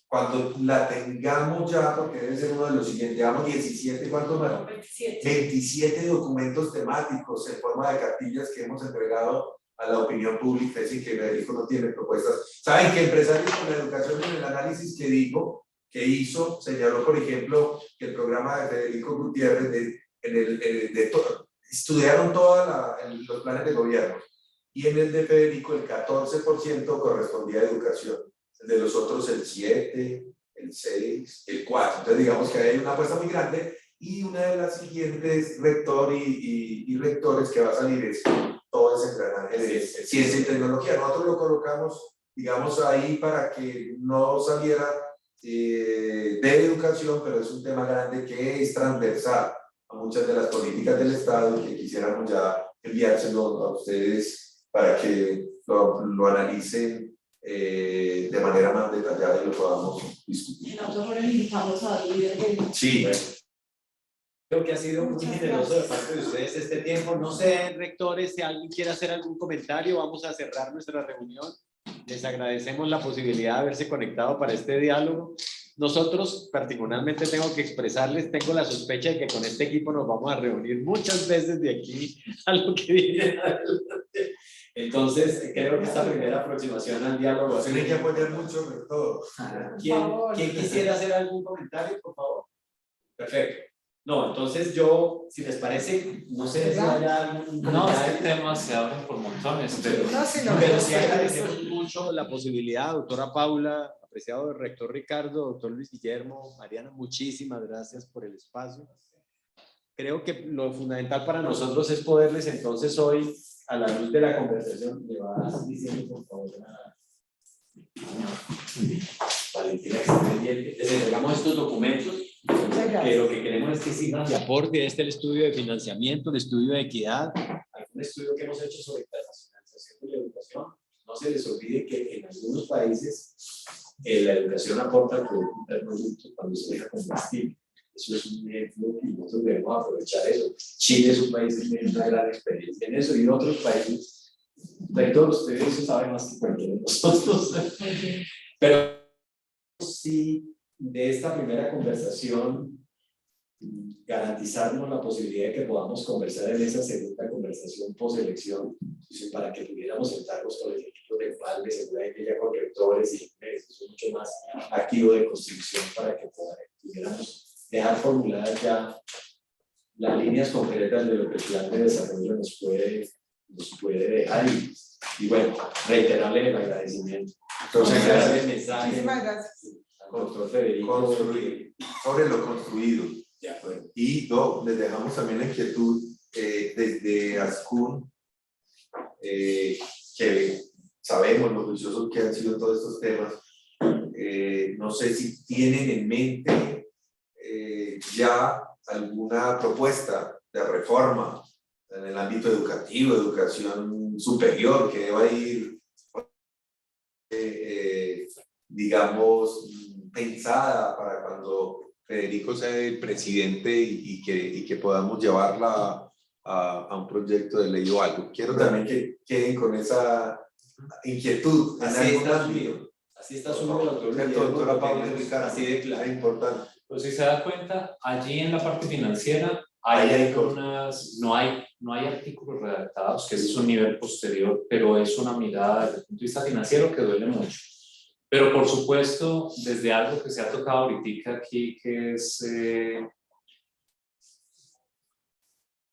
Cuando la tengamos ya, porque debe ser uno de los siguientes, llevamos 17, ¿cuántos más? 27 documentos temáticos en forma de cartillas que hemos entregado a la opinión pública, es decir, que Federico no tiene propuestas. ¿Saben que Empresarios por la Educación, en el análisis que hizo, señaló, por ejemplo, que el programa de Federico Gutiérrez, estudiaron todos los planes de gobierno, y en el de Federico el 14% correspondía a educación, de los otros el 7, el 6, el 4, entonces digamos que hay una apuesta muy grande, y una de las siguientes rector y rectores que va a salir es todo ese engranaje de ciencia y tecnología. Nosotros lo colocamos, digamos, ahí para que no saliera de educación, pero es un tema grande que es transversal a muchas de las políticas del Estado, y que quisiéramos ya enviárselo a ustedes para que lo analicen de manera más detallada y lo podamos discutir. Nosotros le invitamos a líder de... Sí. Creo que ha sido muy generoso de parte de ustedes este tiempo. No sé, rectores, si alguien quiere hacer algún comentario, vamos a cerrar nuestra reunión. Les agradecemos la posibilidad de haberse conectado para este diálogo. Nosotros, particularmente, tengo que expresarles, tengo la sospecha de que con este equipo nos vamos a reunir muchas veces de aquí a lo que viene. Entonces, creo que esta primera aproximación al diálogo... Tienen que apoyar mucho, rector. ¿Quién quisiera hacer algún comentario, por favor? Perfecto. No, entonces yo, si les parece, no sé si haya algún... No, este tema se abre por montones, pero... Pero sí agradecemos mucho la posibilidad, doctora Paula, apreciado rector Ricardo, doctor Luis Guillermo, Mariana, muchísimas gracias por el espacio. Creo que lo fundamental para nosotros es poderles entonces hoy, a la luz de la conversación, le vas diciendo por favor Valentina, que esté pendiente. Les entregamos estos documentos, que lo que queremos es que sigan de aporte. Este es el estudio de financiamiento, el estudio de equidad, algún estudio que hemos hecho sobre internacionalización de la educación. No se les olvide que en algunos países la educación aporta al Producto Interno Bruto cuando se deja combustible. Eso es un ejemplo y nosotros debemos aprovechar eso. Chile es un país que tiene una gran experiencia en eso y en otros países, de todos ustedes eso saben más que cualquiera de nosotros. Pero sí, de esta primera conversación, garantizarnos la posibilidad de que podamos conversar en esa segunda conversación post-elección, para que pudiéramos sentarnos con el equipo de padres, seguramente ya con rectores y eso es mucho más activo de construcción para que pudiéramos dejar formuladas ya las líneas concretas de lo que el plan de desarrollo nos puede dejar y bueno, reiterarle el agradecimiento. Entonces, gracias. El mensaje. Muchísimas gracias. Al doctor Federico. Construir, sobre lo construido. De acuerdo. Y les dejamos también la inquietud desde ASCUN, que sabemos lo juiciosos que han sido todos estos temas. No sé si tienen en mente ya alguna propuesta de reforma en el ámbito educativo, educación superior, que deba ir, digamos, pensada para cuando Federico sea el presidente y que podamos llevarla a un proyecto de ley o algo. Quiero también que queden con esa inquietud. Así está asumido el doctora Paula Ricardo, así de claro. Es importante. Pues si se da cuenta, allí en la parte financiera no hay artículos redactados, que ese es un nivel posterior, pero es una mirada desde el punto de vista financiero que duele mucho. Pero por supuesto, desde algo que se ha tocado ahorita aquí, que es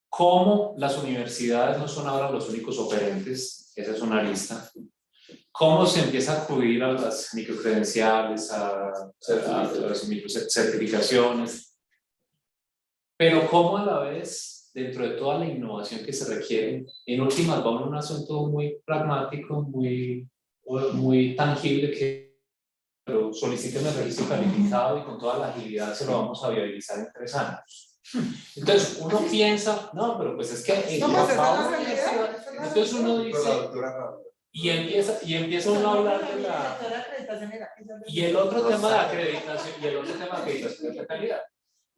cómo las universidades no son ahora los únicos oferentes, esa es una lista. Cómo se empieza a acudir a las microcredenciales, a las microcertificaciones, pero cómo a la vez, dentro de toda la innovación que se requiere, en últimas va un asunto muy pragmático, muy tangible, que pero soliciten el registro calificado y con toda la agilidad se lo vamos a viabilizar en 3 años. Entonces uno piensa, no, pero pues es que entonces uno dice, y empieza uno a hablar de la... Y el otro tema de acreditación de calidad.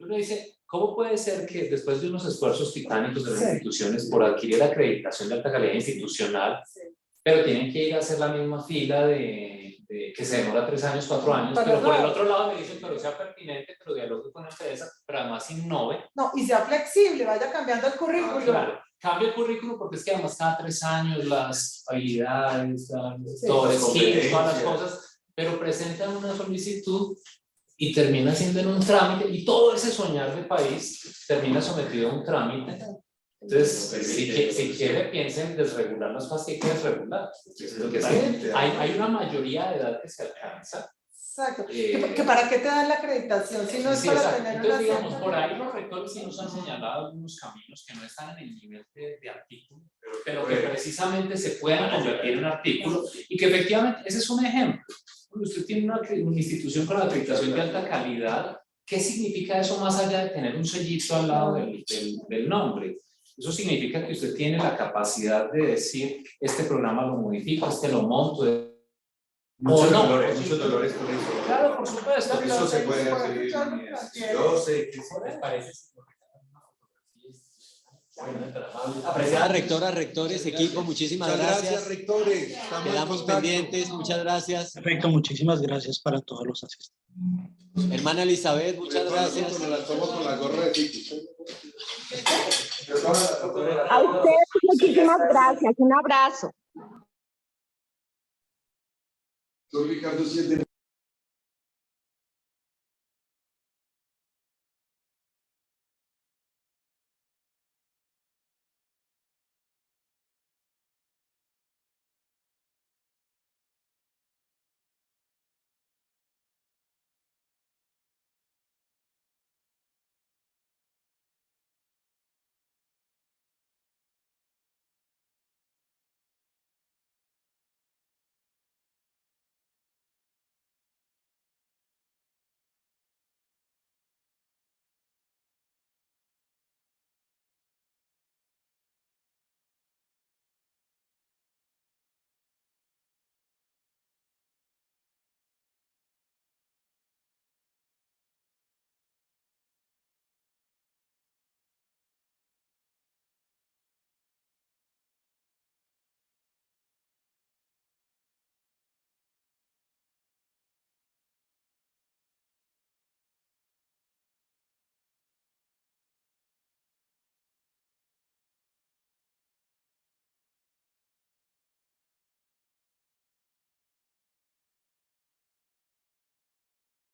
Uno dice, ¿cómo puede ser que después de unos esfuerzos titánicos de las instituciones por adquirir la acreditación de alta calidad institucional, pero tienen que ir a hacer la misma fila que se demora 3 años, 4 años, pero por el otro lado me dicen, pero sea pertinente, pero dialogue con la empresa, pero además innove. No, y sea flexible, vaya cambiando el currículum. Claro, cambia el currículum porque es que además cada 3 años las habilidades, todas las cosas, pero presentan una solicitud y termina siendo en un trámite y todo ese soñar de país termina sometido a un trámite. Entonces, si quiere, piensen en desregular las cosas que hay que desregular. Hay una mayoría de edad que se alcanza. Exacto. ¿Que para qué te dan la acreditación? Si no es para tener entonces, una digamos, por ahí los rectores sí nos han señalado algunos caminos que no están en el nivel de artículo, pero que precisamente se puedan convertir en artículo y que efectivamente, ese es un ejemplo. Cuando usted tiene una institución con la acreditación de alta calidad, ¿qué significa eso más allá de tener un sellito al lado del nombre? Eso significa que usted tiene la capacidad de decir, este programa lo modifico, este lo monto. Muchos dolores con eso. Claro, por supuesto. Eso se puede hacer. Yo sé que ¿Les parece? Apreciada rectora, rectores, equipo, muchísimas gracias. Rectores. Quedamos pendientes, muchas gracias. Perfecto, muchísimas gracias para todos los asistentes. Hermana Elizabeth, muchas gracias. Me la tomo con la gorra de Tiki. A ustedes muchísimas gracias, un abrazo. Ricardo,